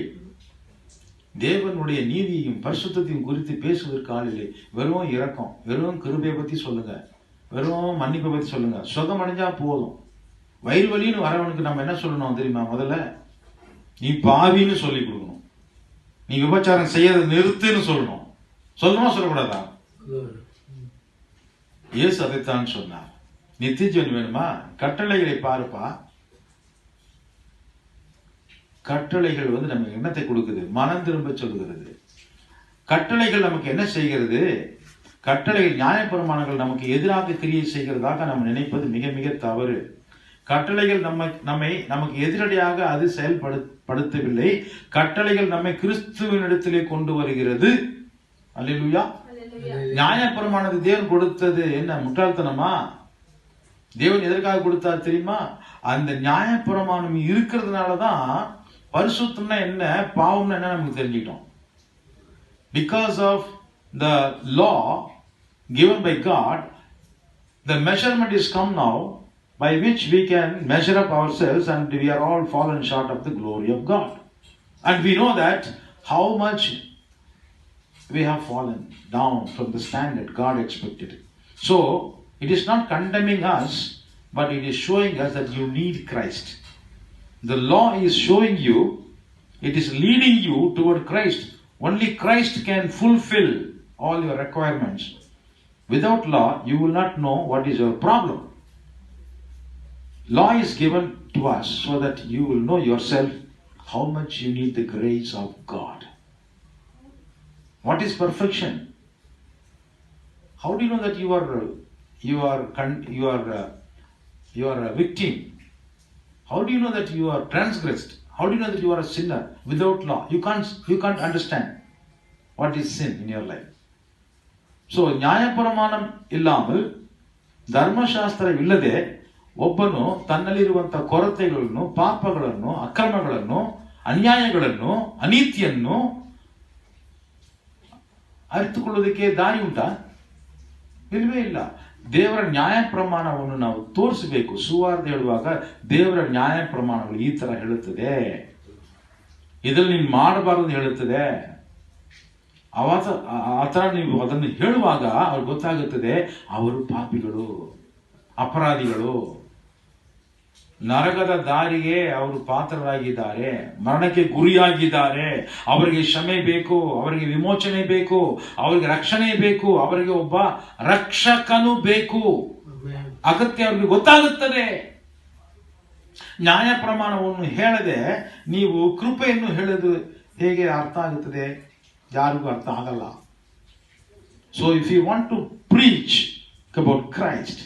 தேவனுடைய நீதியையும் பரிசுத்தத்தையும் குறித்து பேசுவதற்கு ஆள் இல்லை. வெறும் இரக்கம், வெறும் கிருபையை பத்தி சொல்லுங்க, வெறும் மன்னிப்பை பத்தி சொல்லுங்க. சுகம் அடைஞ்சா போதும். வயிறு வலின்னு வரவனுக்கு நம்ம என்ன சொல்லணும் தெரியுமா? முதல்ல நீ பாவின்னு சொல்லி கொடுக்கணும். நீ விபச்சாரம் செய்யறத நிறுத்துன்னு சொல்லணும். சொல்லணுமா சொல்லக்கூடாதா? இயேசு அதைத்தான் சொன்னார். நித்திய ஜீவன் வேணுமா? கட்டளைகளை பாருப்பா. கட்டளைகள் நமக்கு என்னத்தை கொடுக்குது? மனம் திரும்ப சொல்லுகிறது. கட்டளைகள் நமக்கு என்ன செய்கிறது? கட்டளைகள் நியாயப்பிரமாணங்கள் நமக்கு எதிராக கிரியை செய்கிறதாக நம்ம நினைப்பது மிக மிக தவறு. கட்டளைகள் நமக்கு எதிரடியாக அது செயல்படுத்தவில்லை. கட்டளைகள் நம்மை கிறிஸ்துவினிடத்திலே கொண்டு வருகிறது. அல்லேலூயா. நியாயப்பிரமாணத்தை தேவன் கொடுத்தது என்ன முட்டாள்தனமா? தேவன் எதற்காக கொடுத்தார் தெரியுமா? அந்த நியாயப்பிரமாணம் இருக்கிறதுனாலதான் பரிசுத்தம்னா என்ன, பாவம்னா என்ன நமக்கு தெரிஞ்சுக்கிட்டோம். Because of the law given by God, the measurement is come now by which we can measure up ourselves, and we are all fallen short of the glory of God. And we know that how much we have fallen down from the standard God expected. So, it is not condemning us, but it is showing us that you need Christ. The law is showing you, it is leading you toward Christ. Only Christ can fulfill all your requirements. Without law, you will not know what is your problem. Law is given to us so that you will know yourself how much you need the grace of God. What is perfection? How do you know that you are a victim? How do you know that you are transgressed? How do you know that you are a sinner? Without law, you can't understand what is sin in your life. So, ನ್ಯಾಯಪ್ರಮಾಣ ಇಲ್ಲಾமல் ಧರ್ಮಶಾಸ್ತ್ರ ಇಲ್ಲದೆ ಒಬ್ಬನು ತನ್ನಲ್ಲಿರುವಂತ ಕೊರತೆಗಳನ್ನು, ಪಾಪಗಳನ್ನು, ಅಕ್ರಮಗಳನ್ನು, ಅನ್ಯಾಯಗಳನ್ನು, ಅನೀತಿಯನ್ನು ಅರಿತುಕೊಳ್ಳೋದಕ್ಕೆ ದಾರಿ ಉಂಟಾ? ಇಲ್ವೇ ಇಲ್ಲ. ದೇವರ ನ್ಯಾಯ ಪ್ರಮಾಣವನ್ನು ನಾವು ತೋರಿಸಬೇಕು. ಸುವಾರ್ತೆ ಹೇಳುವಾಗ ದೇವರ ನ್ಯಾಯ ಪ್ರಮಾಣಗಳು ಈ ತರ ಹೇಳುತ್ತದೆ, ಇದನ್ನು ನೀನು ಮಾಡಬಾರದು ಹೇಳುತ್ತದೆ. ಆ ತರ ನೀವು ಅದನ್ನು ಹೇಳುವಾಗ ಅವ್ರಿಗೆ ಗೊತ್ತಾಗುತ್ತದೆ ಅವರು ಪಾಪಿಗಳು, ಅಪರಾಧಿಗಳು, ನರಕದ ದಾರಿಗೆ ಅವರು ಪಾತ್ರರಾಗಿದ್ದಾರೆ, ಮರಣಕ್ಕೆ ಗುರಿಯಾಗಿದ್ದಾರೆ. ಅವರಿಗೆ ಕ್ಷಮೆ ಬೇಕು, ಅವರಿಗೆ ವಿಮೋಚನೆ ಬೇಕು, ಅವರಿಗೆ ರಕ್ಷಣೆ ಬೇಕು, ಅವರಿಗೆ ಒಬ್ಬ ರಕ್ಷಕನು ಬೇಕು. ಅಗತ್ಯ ಅವರಿಗೆ ಗೊತ್ತಾಗುತ್ತದೆ. ನ್ಯಾಯ ಪ್ರಮಾಣವನ್ನು ಹೇಳದೆ ನೀವು ಕೃಪೆಯನ್ನು ಹೇಳೋದು ಹೇಗೆ ಅರ್ಥ ಆಗುತ್ತದೆ? ಯಾರಿಗೂ ಅರ್ಥ ಆಗಲ್ಲ. So if you want to preach about Christ,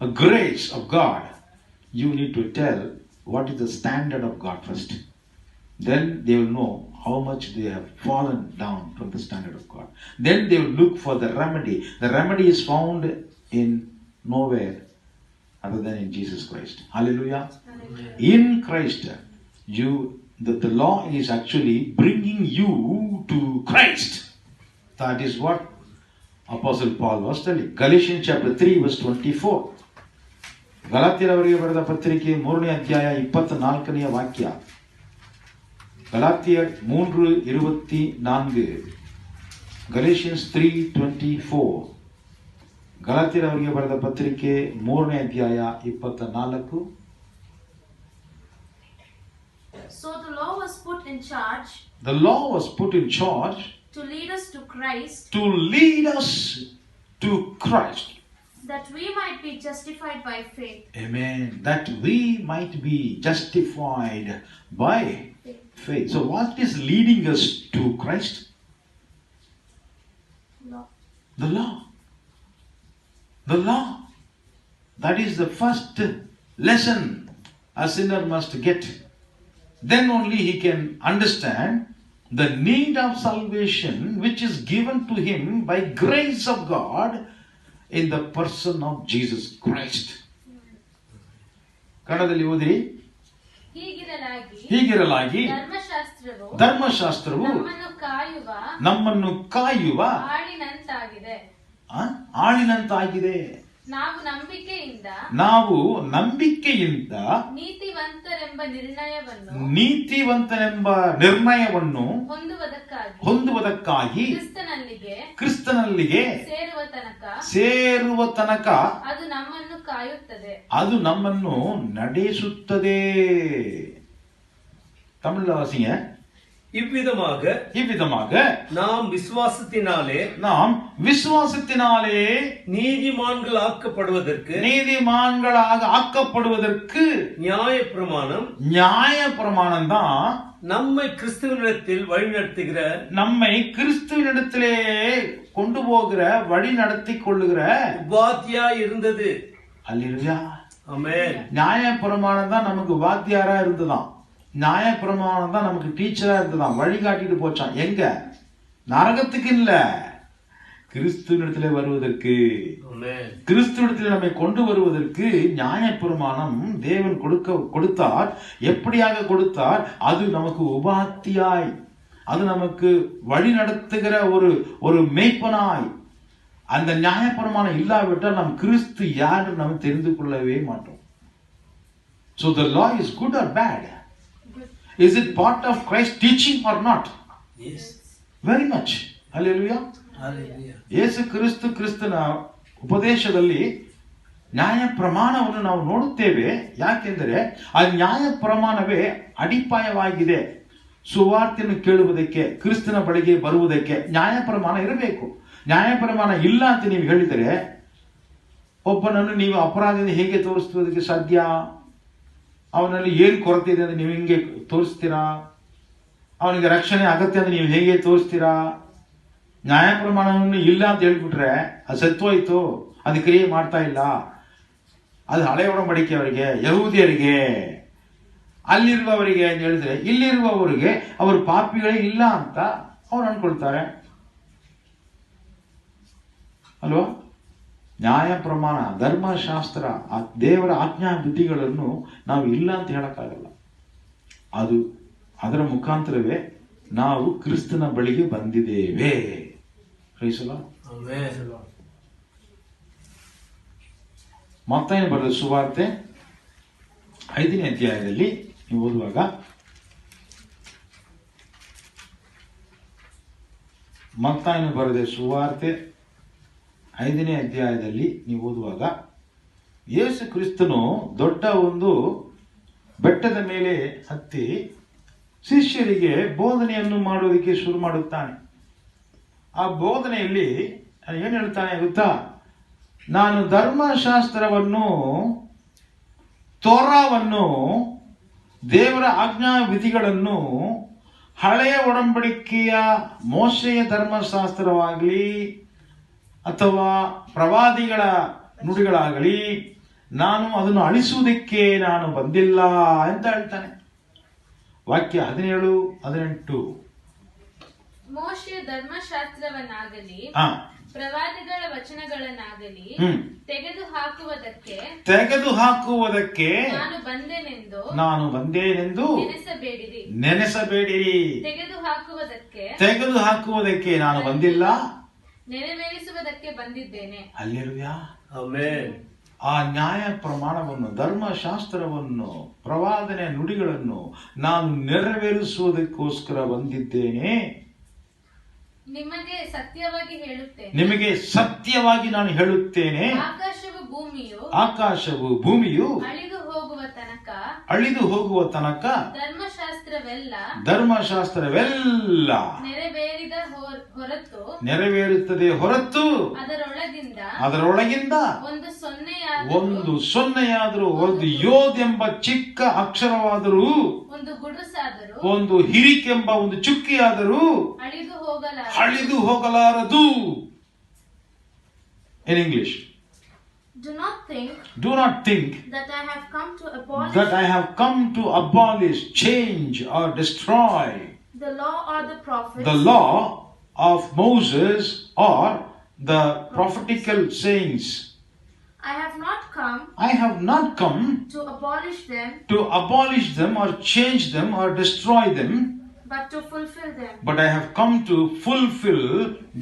a grace of God, you need to tell what is the standard of God first. Then they will know how much they have fallen down from the standard of God. Then they will look for the remedy. The remedy is found in nowhere other than in Jesus Christ. Hallelujah. Hallelujah. In Christ, the law is actually bringing you to Christ. That is what Apostle Paul was telling. Galatians chapter 3 verse 24. ಗಲಾತ್ಯರವರಿಗೆ ಬರೆದ ಪತ್ರಿಕೆ 3ನೇ ಅಧ್ಯಾಯ 24ನೇ ವಾಕ್ಯ. ಗಲಾತ್ಯರ್ 3:24. Galatians 3:24. ಗಲಾತ್ಯರವರಿಗೆ ಬರೆದ ಪತ್ರಿಕೆ 3ನೇ ಅಧ್ಯಾಯ 24. So the law was put in charge. The law was put in charge to lead us to Christ. To lead us to Christ. That we might be justified by faith. Amen. That we might be justified by faith. So what is leading us to Christ? Law. The law. The law. That is the first lesson a sinner must get. Then only he can understand the need of salvation which is given to him by grace of God in the person of Jesus Christ. ಕನ್ನಡದಲ್ಲಿ ಓದಿರಿ. ಹೀಗಿರಲಾಗಿ ಧರ್ಮಶಾಸ್ತ್ರವು ನಮ್ಮನ್ನು ಕಾಯುವ ಆಳಿನಂತಾಗಿದೆ. ನಾವು ನಂಬಿಕೆಯಿಂದ ನೀತಿವಂತನೆಂಬ ನಿರ್ಣಯವನ್ನು ಹೊಂದುವುದಕ್ಕಾಗಿ ಕ್ರಿಸ್ತನಲ್ಲಿಗೆ ಸೇರುವ ತನಕ ಅದು ನಮ್ಮನ್ನು ನಡೆಸುತ್ತದೆ. தமிழ்ல வாசிங்க. இவ்விதமாக நாம் விசுவாசத்தினாலே நீதிமான்களாக ஆக்கப்படுவதற்கு நியாய பிரமாணம் தான் நம்மை கிறிஸ்துவினிடத்தில் கிறிஸ்துவினிடத்திலே கொண்டு போகிற வழி நடத்தி கொள்ளுகிற உபாத்தியா இருந்தது. அல்லேலூயா. ஆமென். நியாய பிரமாணம் தான் நமக்கு உபாத்தியாரா இருந்ததாம். நியாய பிரமாணம் தான் நமக்கு டீச்சரா இருந்ததாம். வழி காட்டிட்டு போச்சான். எங்க? நரகத்துக்கு இல்ல, கிறிஸ்துவினிடத்திலே வருவதற்கு. கிறிஸ்துவினிடத்தில் நம்மை கொண்டு வருவதற்கு நியாய பிரமாணம் தேவன் கொடுத்தார். எப்படியாக கொடுத்தார்? அது நமக்கு உபாத்தியாய், அது நமக்கு வழி நடத்துகிற ஒரு மேய்ப்பனாய். அந்த நியாய பிரமாணம் இல்லாவிட்டால் நாம் கிறிஸ்து யார் நம்ம தெரிந்து கொள்ளவே மாட்டோம். So the law is good or bad? Is it part of Christ's teaching or not? Yes. Very much. Hallelujah. Hallelujah. ಯೇಸು ಕ್ರಿಸ್ತನ ಉಪದೇಶದಲ್ಲಿ ನ್ಯಾಯ ಪ್ರಮಾಣವನ್ನು ನಾವು ನೋಡುತ್ತೇವೆ. ಯಾಕೆಂದರೆ ಆ ನ್ಯಾಯ ಪ್ರಮಾಣವೇ ಅಡಿಪಾಯವಾಗಿದೆ. ಸುವಾರ್ತೆಯನ್ನು ಕೇಳುವುದಕ್ಕೆ, ಕ್ರಿಸ್ತನ ಬಳಿಗೆ ಬರುವುದಕ್ಕೆ ನ್ಯಾಯ ಪ್ರಮಾಣ ಇರಬೇಕು. ನ್ಯಾಯ ಪ್ರಮಾಣ ಇಲ್ಲ ಅಂತ ನೀವು ಹೇಳಿದರೆ ಒಬ್ಬನನ್ನು ನೀವು ಅಪರಾಧದಿಂದ ಹೇಗೆ ತೋರಿಸುವುದಕ್ಕೆ ಸಾಧ್ಯ? ಅವನಲ್ಲಿ ಏನು ಕೊರತೆ ಇದೆ ಅಂದ್ರೆ ನೀವು ಹಿಂಗೆ ತೋರಿಸ್ತೀರಾ? ಅವನಿಗೆ ರಕ್ಷಣೆ ಅಗತ್ಯ ಅಂದ್ರೆ ನೀವು ಹೇಗೆ ತೋರಿಸ್ತೀರಾ? ನ್ಯಾಯ ಪ್ರಮಾಣವನ್ನು ಇಲ್ಲ ಅಂತ ಹೇಳ್ಬಿಟ್ರೆ ಅದು ಸತ್ವೋಯ್ತು, ಅದು ಕ್ರಿಯೆ ಮಾಡ್ತಾ ಇಲ್ಲ. ಅದು ಹಳೆ ಒಡಂಬಡಿಕೆ ಅವರಿಗೆ, ಯಹೂದಿಯರಿಗೆ, ಅಲ್ಲಿರುವವರಿಗೆ ಅಂತ ಹೇಳಿದ್ರೆ ಇಲ್ಲಿರುವವರಿಗೆ ಅವರು ಪಾಪಿಗಳೇ ಇಲ್ಲ ಅಂತ ಅವ್ರು ಅನ್ಕೊಳ್ತಾರೆ ಅಲ್ವಾ? ನ್ಯಾಯ ಪ್ರಮಾಣ, ಧರ್ಮಶಾಸ್ತ್ರ, ಆ ದೇವರ ಆಜ್ಞಾ ವಿಧಿಗಳನ್ನು ನಾವು ಇಲ್ಲ ಅಂತ ಹೇಳಕ್ಕಾಗಲ್ಲ. ಅದರ ಮುಖಾಂತರವೇ ನಾವು ಕ್ರಿಸ್ತನ ಬಳಿಗೆ ಬಂದಿದ್ದೇವೆ. ಮತ್ತಾಯನು ಬರೆದ ಸುವಾರ್ತೆ 5ನೇ ಅಧ್ಯಾಯದಲ್ಲಿ ನೀವು ಓದುವಾಗ ಮತ್ತಾಯನು ಬರೆದ ಸುವಾರ್ತೆ 5ನೇ ಅಧ್ಯಾಯದಲ್ಲಿ ನೀವು ಓದುವಾಗ ಯೇಸು ಕ್ರಿಸ್ತನು ದೊಡ್ಡ ಒಂದು ಬೆಟ್ಟದ ಮೇಲೆ ಹತ್ತಿ ಶಿಷ್ಯರಿಗೆ ಬೋಧನೆಯನ್ನು ಮಾಡುವುದಕ್ಕೆ ಶುರು ಮಾಡುತ್ತಾನೆ. ಆ ಬೋಧನೆಯಲ್ಲಿ ಏನು ಹೇಳ್ತಾನೆ ಗೊತ್ತಾ? ನಾನು ಧರ್ಮಶಾಸ್ತ್ರವನ್ನು, ತೋರಾವನ್ನು, ದೇವರ ಆಜ್ಞಾ ವಿಧಿಗಳನ್ನು ಹಳೆಯ ಒಡಂಬಡಿಕೆಯ ಮೋಶೆಯ ಧರ್ಮಶಾಸ್ತ್ರವಾಗಲಿ ಅಥವಾ ಪ್ರವಾದಿಗಳ ನುಡಿಗಳಾಗಲಿ ನಾನು ಅದನ್ನು ಅಳಿಸುವುದಕ್ಕೆ ನಾನು ಬಂದಿಲ್ಲ ಅಂತ ಹೇಳ್ತಾನೆ. ವಾಕ್ಯ 17-18. ಮೋಶೆಯ ಧರ್ಮಶಾಸ್ತ್ರವನ್ನಾಗಲಿ ಪ್ರವಾದಿಗಳ ವಚನಗಳನ್ನಾಗಲಿ ತೆಗೆದುಹಾಕುವುದಕ್ಕೆ ನಾನು ಬಂದೇನೆಂದು ನೆನೆಸಬೇಡಿರಿ. ತೆಗೆದುಹಾಕುವುದಕ್ಕೆ ನಾನು ಬಂದಿಲ್ಲ, ನೆರವೇರಿಸುವುದಕ್ಕೆ ಬಂದಿದ್ದೇನೆ. ಹಲ್ಲೆಲೂಯಾ. ಆಮೆನ್. ಆ ನ್ಯಾಯ ಪ್ರಮಾಣವನ್ನು, ಧರ್ಮಶಾಸ್ತ್ರವನ್ನು, ಪ್ರವಾದನೆ ನುಡಿಗಳನ್ನು ನಾನು ನೆರವೇರಿಸುವುದಕ್ಕೋಸ್ಕರ ಬಂದಿದ್ದೇನೆ. ನಿಮಗೆ ಸತ್ಯವಾಗಿ ನಾನು ಹೇಳುತ್ತೇನೆ, ಆಕಾಶವು ಭೂಮಿಯು ಅಳಿದು ಹೋಗುವ ತನಕ ಧರ್ಮಶಾಸ್ತ್ರವೆಲ್ಲ ನೆರವೇರುತ್ತದೆ ಹೊರತು ಅದರೊಳಗಿಂದ ಒಂದು ಸೊನ್ನೆಯಾದರೂ, ಒಂದು ಯೋದ್ ಎಂಬ ಚಿಕ್ಕ ಅಕ್ಷರವಾದರೂ, ಒಂದು ಹಿರಿಕೆಂಬ ಒಂದು ಚುಕ್ಕಿಯಾದರೂ ಅಳಿದು ಹೋಗಲಾರದು. In English, do not think that I have come to abolish, change or destroy the law or the prophets, the law of Moses or the prophetical sayings. I have not come to abolish them or change them or destroy them, but to fulfill them. But I have come to fulfill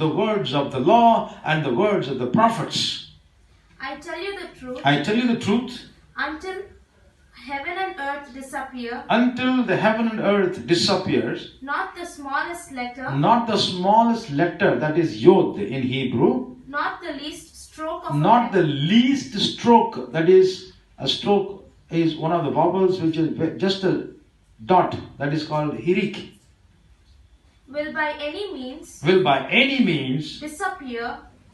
the words of the law and the words of the prophets. I tell you the truth. Until heaven and earth disappears, not the smallest letter, that is yod in Hebrew, not the least stroke, that is a stroke is one of the vowels which is just a dot, that is called hirik, will by any means disappear.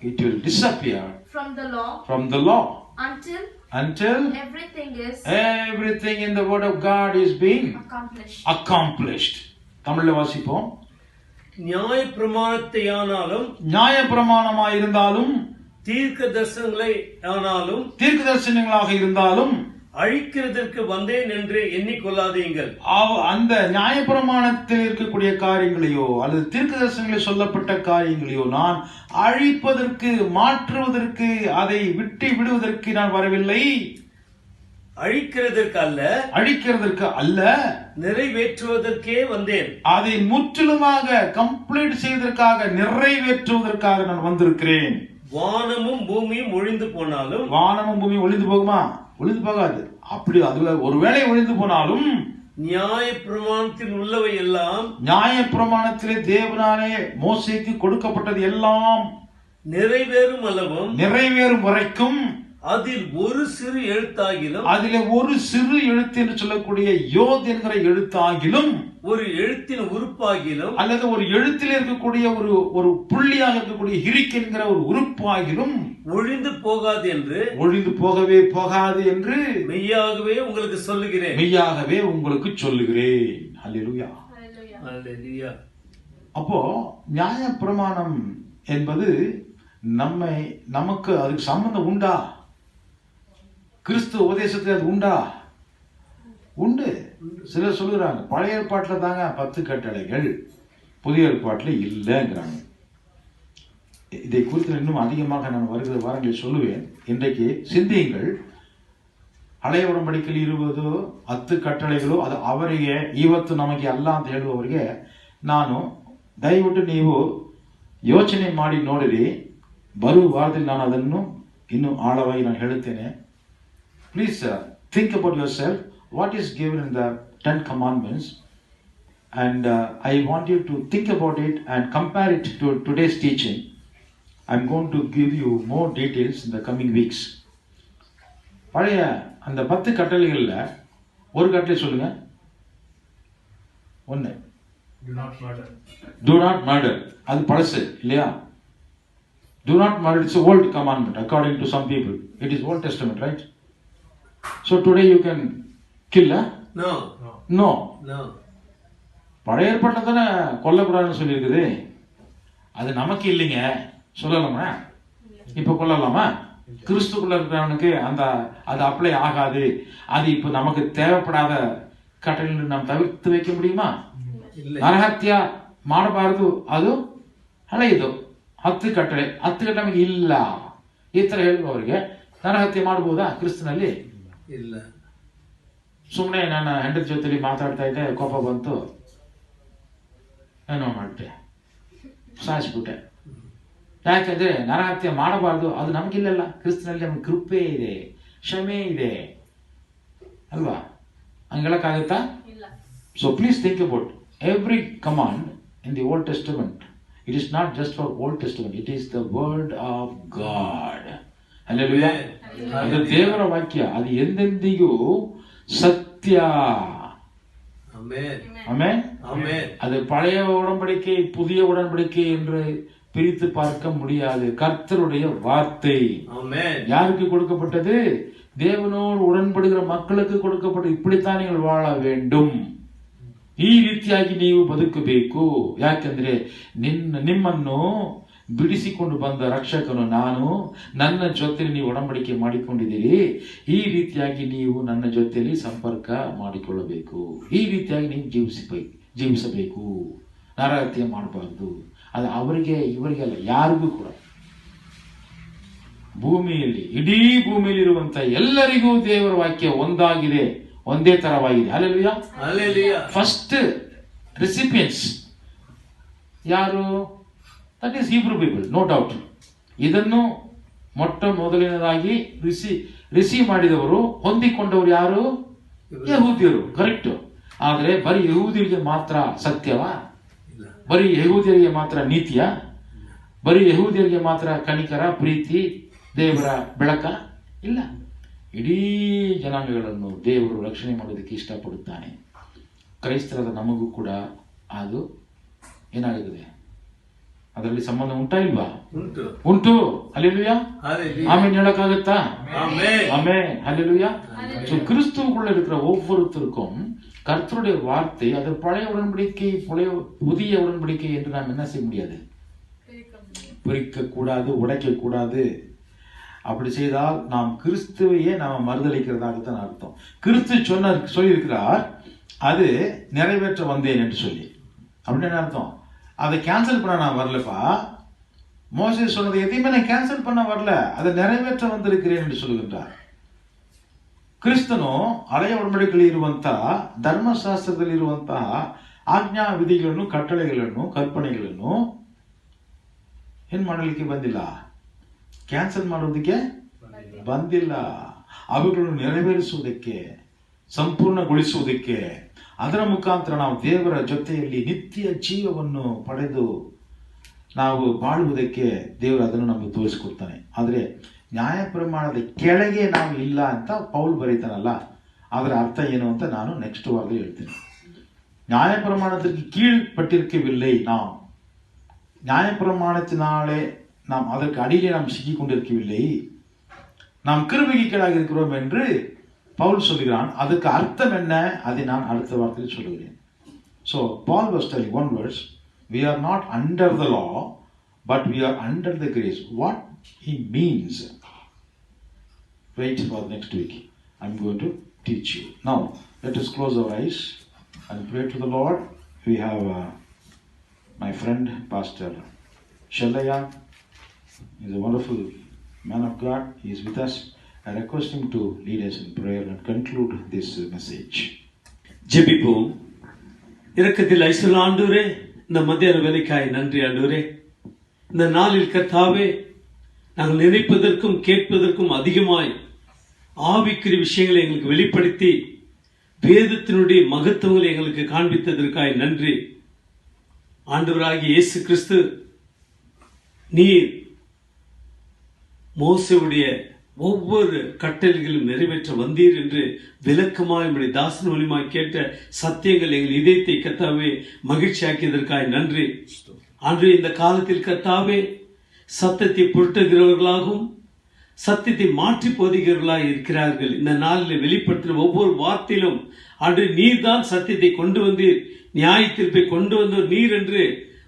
It will disappear from the law until everything in the word of God is being accomplished. தமிழ்ல வாசிப்போம். நியாய பிரமாணமாயிருந்தாலும் தீர்க்க தரிசனங்களாக இருந்தாலும் அழிக்கிறதற்கு வந்தேன் என்று எண்ணிக்கொள்ளாதீங்கள். அந்த நியாயப்பிரமாணத்தில் இருக்கக்கூடிய காரியங்களையோ அல்லது தீர்க்கதரிசனங்களில் சொல்லப்பட்ட காரியங்களையோ நான் அழிப்பதற்கு, மாற்றுவதற்கு, அதை விட்டு விடுவதற்கு நான் வரவில்லை. அழிக்கிறதற்கு அல்ல, நிறைவேற்றுவதற்கே வந்தேன். அதை முற்றிலுமாக கம்ப்ளீட் செய்வதற்காக, நிறைவேற்றுவதற்காக நான் வந்திருக்கிறேன். வானமும் பூமியும் ஒழிந்து போனாலும், வானமும் பூமியும் ஒழிந்து போகுமா? ஒழிந்து போகாது. அப்படி அது ஒருவேளை ஒழிந்து போனாலும் நியாய பிரமாணத்தில் உள்ளவை எல்லாம், நியாய பிரமாணத்திலே தேவனாலே மோசேக்கு கொடுக்கப்பட்டது எல்லாம் நிறைவேறும் வரைக்கும் அதில் ஒரு சிறு எழுத்தாகிலும், அதிலே ஒரு சிறு எழுத்து என்று சொல்லக்கூடிய யோத் என்கிற எழுத்தாகிலும், ஒரு எழுத்தின் உறுப்பாகிலும், அல்லது ஒரு எழுத்தில் இருக்கக்கூடிய ஒரு புள்ளியாக இருக்கக்கூடிய ஹிரிக் என்கிற ஒரு உறுப்பாகிலும் ஒழிந்து போகவே போகாது என்று மெய்யாகவே உங்களுக்கு சொல்லுகிறேன். ஹல்லேலூயா. அப்போ நியாய பிரமாணம் என்பது நமக்கு அதுக்கு சம்பந்தம் உண்டா? கிறிஸ்துவ உபதேசத்தில் அது உண்டா? உண்டு. சிலர் சொல்லுறாங்க பழைய ஏற்பாட்டில் தாங்க 10 கட்டளைகள், புதிய ஏற்பாட்டில் இல்லைங்கிறாங்க. இதை குறித்து இன்னும் அதிகமாக நான் வருகிற வாரங்களில் சொல்லுவேன். இன்றைக்கு சிந்தியுங்கள். ಹಳೆಯ ಒಡಂಬಡಿಕೆಯಲ್ಲಿ ಇರುವುದು 10 ಕಟ್ಟಳೆಗಳು, ಅದು ಅವರಿಗೆ ಇವತ್ತು ನಮಗೆ ಅಲ್ಲ ಅಂತ ಹೇಳುವವರಿಗೆ ನಾನು ದಯವಿಟ್ಟು ನೀವು ಯೋಚನೆ ಮಾಡಿ ನೋಡಿರಿ. ಬರುವ ವಾರದಲ್ಲಿ ನಾನು ಅದನ್ನು ಇನ್ನೂ ಆಳವಾಗಿ ನಾನು ಹೇಳುತ್ತೇನೆ. Please think about yourself, what is given in the 10 commandments, and I want you to think about it and compare it to today's teaching. I'm going to give you more details in the coming weeks. பழைய அந்த 10 கட்டளைகள்ல ஒரு கட்டளை சொல்லுங்க. ஒன்னு, do not murder. அது பழசு இல்லையா? Do not murder, it's an old commandment according to some people. It is Old Testament, right? So today you can kill, huh? No. பழைய ஏற்பாட்டில் தானே கொல்லக்கூடாதுன்னு சொல்லியிருக்குது. அது நமக்கு இல்லைங்க, சொல்லலாமா? இப்ப கொல்லலாமா? கிறிஸ்துக்குள்ள இருக்கிறவனுக்கு அது அப்ளை ஆகாது. அது இப்ப நமக்கு தேவைப்படாத ಕಟ್ಟಳೆಯನ್ನು ನಾವು ತವಿರ್ತು வைக்க முடியுமா? ನರಹತ್ಯ ಮಾಡಬಾರದು, ಅದು ಹಳೆಯದು. 10 ಕಟ್ಟಳೆ ನಮಗೆ ಇಲ್ಲ. ಈ ತರ ಹೇಳುವವರಿಗೆ ನರಹತ್ಯೆ ಮಾಡಬಹುದಾ ಕ್ರಿಸ್ತನಲ್ಲಿ? ಇಲ್ಲ. ಸುಮ್ಮನೆ ನನ್ನ ಹೆಂಡತಿ ಜೊತೆಲಿ ಮಾತಾಡ್ತಾ ಇದ್ದೆ, ಕೋಪ ಬಂತು, ಏನೋ ಮಾಡ್ಬಿಟ್ಟೆ, ಸಾಯಿಸ್ಬಿಟ್ಟೆ. ಯಾಕಂದ್ರೆ ನರಹತ್ಯೆ ಮಾಡಬಾರ್ದು, ಅದು ನಮಗಿಲ್ಲಲ್ಲ. ಕ್ರಿಸ್ತನಲ್ಲಿ ನಮ್ಗೆ ಕೃಪೆ ಇದೆ, ಕ್ಷಮೆ ಇದೆ ಅಲ್ವಾ? ಹಂಗೇಳಕ್ಕಾಗತ್ತಾ? So please think about every command in the Old Testament. It is not just for Old Testament, it is the word of God. Hallelujah. ಅದು ದೇವರ ವಾಕ್ಯ, ಅದು ಎಂದೆಂದಿಗೂ ಸತ್ಯ. ಆಮೆನ್. அது பழைய உடன்படிக்கை புதிய உடன்படிக்கை என்று பிரித்து பார்க்க முடியாது. கர்த்தருடைய வார்த்தை யாருக்கு கொடுக்கப்பட்டது? ದೇವನೋಡು ಉಡன்படுகிற ಮಕ್ಕಳಿಗೆ ಕೊಡಲ್ಪಟ್ಟ. இப்படித்தான் நீங்கள் வாழ வேண்டும், ಈ ರೀತಿಯಾಗಿ ನೀವು ಬದುಕಬೇಕು. ಯಾಕಂದ್ರೆ ನಿಮ್ಮನ್ನು ಬಿಡಿಸಿಕೊಂಡು ಬಂದ ರಕ್ಷಕನು ನಾನು, ನನ್ನ ಜೊತೆಲಿ ನೀವು ಒಡಂಬಡಿಕೆ ಮಾಡಿಕೊಂಡಿದ್ದೀರಿ. ಈ ರೀತಿಯಾಗಿ ನೀವು ನನ್ನ ಜೊತೆಲಿ ಸಂಪರ್ಕ ಮಾಡಿಕೊಳ್ಳಬೇಕು, ಈ ರೀತಿಯಾಗಿ ನೀವು ಜೀವಿಸಬೇಕು. ನರಹತ್ಯೆ ಮಾಡಬಾರ್ದು. ಅದು ಅವರಿಗೆ ಇವರಿಗೆಲ್ಲ, ಯಾರಿಗೂ ಕೂಡ. ಭೂಮಿಯಲ್ಲಿ, ಇಡೀ ಭೂಮಿಯಲ್ಲಿರುವಂತ ಎಲ್ಲರಿಗೂ ದೇವರ ವಾಕ್ಯ ಒಂದಾಗಿದೆ, ಒಂದೇ ತರವಾಗಿದೆ. ಹಲ್ಲೆಲೂಯಾ. ಫಸ್ಟ್ ರೆಸಿಪಿಯನ್ಸ್ ಯಾರು? That is Hebrew people, no doubt. ಇದನ್ನು ಮೊಟ್ಟ ಮೊದಲನೇದಾಗಿ ರಿಸೀವ್ ಮಾಡಿದವರು, ಹೊಂದಿಕೊಂಡವರು ಯಾರು? ಯಹೂದ್ಯರು. ಕರೆಕ್ಟ್. ಆದ್ರೆ ಬರೀ ಯಹೂದ್ಯರಿಗೆ ಮಾತ್ರ ಸತ್ಯವಾ? ಬರೀ ಯಹೂದ್ಯರಿಗೆ ಮಾತ್ರ ನೀತಿಯ? ಬರೀ ಯಹೂದ್ಯರಿಗೆ ಮಾತ್ರ ಕನಿಕರ, ಪ್ರೀತಿ, ದೇವರ ಬೆಳಕ? ಇಲ್ಲ. ಇಡೀ ಜನಾಂಗಗಳನ್ನು ದೇವರು ರಕ್ಷಣೆ ಮಾಡೋದಕ್ಕೆ ಇಷ್ಟಪಡುತ್ತಾನೆ. ಕ್ರೈಸ್ತರಾದ ನಮಗೂ ಕೂಡ ಅದು ಏನಾಗುತ್ತದೆ, ಅದರಲ್ಲಿ ಸಂಬಂಧ ಉಂಟಾ ಇಲ್ವಾ? ಉಂಟು. ಹಲ್ಲೆಲೂಯಾ. ಆಮೇಲೆ ಹೇಳಕ್ಕಾಗತ್ತಾ? ಆಮೆನ್. ஹல்லேலூயா. கிறிஸ்துவுக்குள்ள இருக்கிற ஒவ்வொருத்தருக்கும் கர்த்தருடைய வார்த்தை, அது பழைய உடன்படிக்கை புதிய உடன்படிக்கை என்று நாம் என்ன செய்ய முடியாது? பிரிக்க கூடாது, உடைக்க கூடாது. அப்படி செய்தால் நாம் கிறிஸ்துவையே நாம் மறுதளிக்கிறதாகத்தான் அர்த்தம். கிறிஸ்து சொல்லியிருக்கிறார், அது நிறைவேற்ற வந்தேன் என்று சொல்லி. அப்படின்னு அர்த்தம். அதை கேன்சல் பண்ண நான் வரலப்பா. மோசே சொன்னதை எதையுமே நான் கேன்சல் பண்ண வரல, அதை நிறைவேற்ற வந்திருக்கிறேன் என்று சொல்லுகின்றார். ಕ್ರಿಸ್ತನು ಹಳೆಯ ಒಡಂಬಡಿಕೆಯಲ್ಲಿ ಇರುವಂತಹ ಧರ್ಮಶಾಸ್ತ್ರದಲ್ಲಿ ಇರುವಂತಹ ಆಜ್ಞಾ ವಿಧಿಗಳನ್ನು, ಕಟ್ಟಳೆಗಳನ್ನು, ಕಲ್ಪನೆಗಳನ್ನು ಏನ್ ಮಾಡಲಿಕ್ಕೆ ಬಂದಿಲ್ಲ, ಕ್ಯಾನ್ಸಲ್ ಮಾಡೋದಕ್ಕೆ ಬಂದಿಲ್ಲ. ಅವುಗಳನ್ನು ನೆರವೇರಿಸುವುದಕ್ಕೆ, ಸಂಪೂರ್ಣಗೊಳಿಸುವುದಕ್ಕೆ, ಅದರ ಮುಖಾಂತರ ನಾವು ದೇವರ ಜೊತೆಯಲ್ಲಿ ನಿತ್ಯ ಜೀವವನ್ನು ಪಡೆದು ನಾವು ಬಾಳುವುದಕ್ಕೆ ದೇವರು ಅದನ್ನು ನಮಗೆ ತೋರಿಸಿಕೊಡ್ತಾನೆ. ಆದರೆ ನ್ಯಾಯ ಪ್ರಮಾಣದ ಕೆಳಗೆ ನಾವು ಇಲ್ಲ ಅಂತ ಪೌಲ್ ಬರೀತಾನಲ್ಲ, ಅದರ ಅರ್ಥ ಏನು ಅಂತ ನಾನು ನೆಕ್ಸ್ಟ್ ವಾರದಲ್ಲಿ ಹೇಳ್ತೀನಿ. ನ್ಯಾಯ ಪ್ರಮಾಣத்திற்கு கீழ்ப்பட்டிருக்கவில்லை நாம், நியாய பிரமாணத்தினாலே நாம் அதற்கு அடியிலே நாம் சிக்கிக் கொண்டிருக்கவில்லை, நாம் கிருபைக்கு கீழாக இருக்கிறோம் என்று பவுல் சொல்கிறான். அதுக்கு அர்த்தம் என்ன, அதை நான் அடுத்த வார்த்தையில் சொல்லுகிறேன். So Paul was telling one verse, we are not under the law but we are under the grace. What he means, wait for next week, I'm going to teach you. Now let us close our eyes and pray to the Lord. We have my friend Pastor Shallaya. He is a wonderful man of God. He is with us. I request him to lead us in prayer and conclude this message. ஜெபிப்போம். இரக்கத்தில் ஐசுள்ள ஆண்டவரே, இந்த மத்தியான வேலைக்காய் நன்றி ஆண்டவரே. இந்த நாளில் கர்த்தாவே, நாங்கள் நினைப்பதற்கும் கேட்பதற்கும் அதிகமாய் ஆவிக்குரிய விஷயங்களை எங்களுக்கு வெளிப்படுத்தி வேதத்தினுடைய மகத்துவங்களை எங்களுக்கு காண்பித்ததற்காய் நன்றி. ஆண்டவராகிய இயேசு கிறிஸ்து, நீர் மோசேயுடைய ஒவ்வொரு கட்டளைகளும் நிறைவேற்ற வந்தீர் என்று விளக்கமாய் நம்முடைய தாசன் மூலமாய் கேட்ட சத்தியங்கள் எங்கள் இதயத்தை கர்த்தாவே மகிழ்ச்சியாக்கியதற்காய் நன்றி. ஆண்டு இந்த காலத்தில் கர்த்தாவே சத்தத்தை புரட்டுகிறவர்களாகவும் சத்தியத்தை மாற்றி போதிக்கிறவர்களாக இருக்கிறார்கள். இந்த நாளில் வெளிப்படுத்தின ஒவ்வொரு வார்த்தையிலும் ஆண்டு நீர் தான் சத்தியத்தை கொண்டு வந்தீர், நியாய தீர்ப்பை கொண்டு வந்தவர் நீர் என்று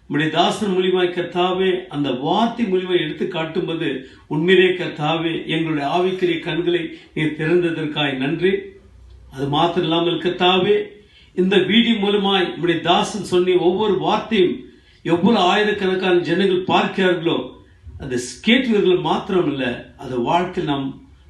உம்முடைய தாசன் மூலியமாய் கர்த்தாவே அந்த வார்த்தை மூலியமாய் எடுத்து காட்டும்போது உண்மையிலே கர்த்தாவே எங்களுடைய ஆவிக்குரிய கண்களை நீர் திறந்ததற்காய் நன்றி. அது மாத்திரம் இல்லாமல் கர்த்தாவே இந்த வீடியோ மூலமாய் உம்முடைய தாசன் சொன்ன ஒவ்வொரு வார்த்தையும் எவ்வளவு ஆயிரக்கணக்கான ஜனங்கள் பார்க்கிறார்களோ அது கேட்கிறவர்கள் மாத்திரம் இல்ல, அதை வாழ்க்கையில் நாம்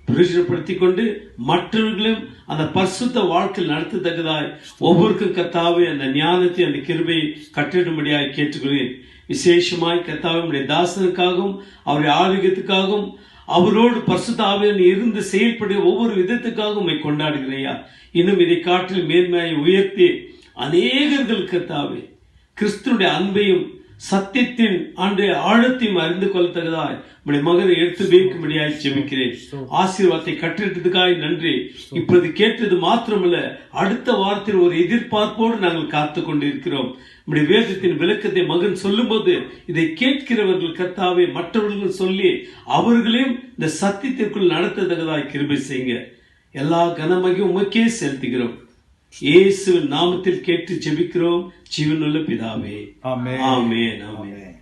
பிரயோஜனப்படுத்திக் கொண்டு மற்றவர்களும் அந்த பரிசுத்த வாழ்க்கையில் நடத்தத்தக்கதாய் ஒவ்வொருக்கும் கர்த்தாவே அந்த ஞானத்தை அந்த கிருபையை கட்டிடும்படியாய் கேட்டுக்கொள்கிறேன். விசேஷமாய் கர்த்தாவே உம்முடைய தாசனுக்காகவும் அவருடைய ஆரோக்கியத்துக்காகவும் அவரோடு பரிசுத்த ஆவியானவர் இருந்து செயல்படுகிற ஒவ்வொரு விதத்துக்காகவும் உம்மை கொண்டாடுகிறையா. இன்னும் இதை காற்றில் மேன்மையை உயர்த்தி அநேகர்கள் கர்த்தாவே கிறிஸ்துனுடைய அன்பையும் சத்தியத்தின் ஆழத்தையும் அறிந்து கொள்ளத்தக்கதாய் உம்முடைய மகனை எடுத்து வைக்கும்படியாய் ஜெபிக்கிறேன். ஆசீர்வாதத்தை கற்றிட்டதுக்காய் நன்றி. இப்பொழுது கேட்டது மாத்திரமல்ல, அடுத்த வாரத்தில் ஒரு எதிர்பார்ப்போடு நாங்கள் காத்து கொண்டிருக்கிறோம். உம்முடைய வேதத்தின் விளக்கத்தை மகன் சொல்லும் போது இதை கேட்கிறவர்கள் கர்த்தாவே மற்றவர்கள் சொல்லி அவர்களையும் இந்த சத்தியத்திற்குள் நடத்தத்தக்கதாய் கிருபை செய்யுங்க. எல்லா கனமகியும் உமக்கே செலுத்துகிறோம். இயேசுவின் நாமத்தில் கேட்டு ஜெபிக்கிறோம் ஜீவனுள்ள பிதாவே. ஆமென். ஆமென். ஆமென்.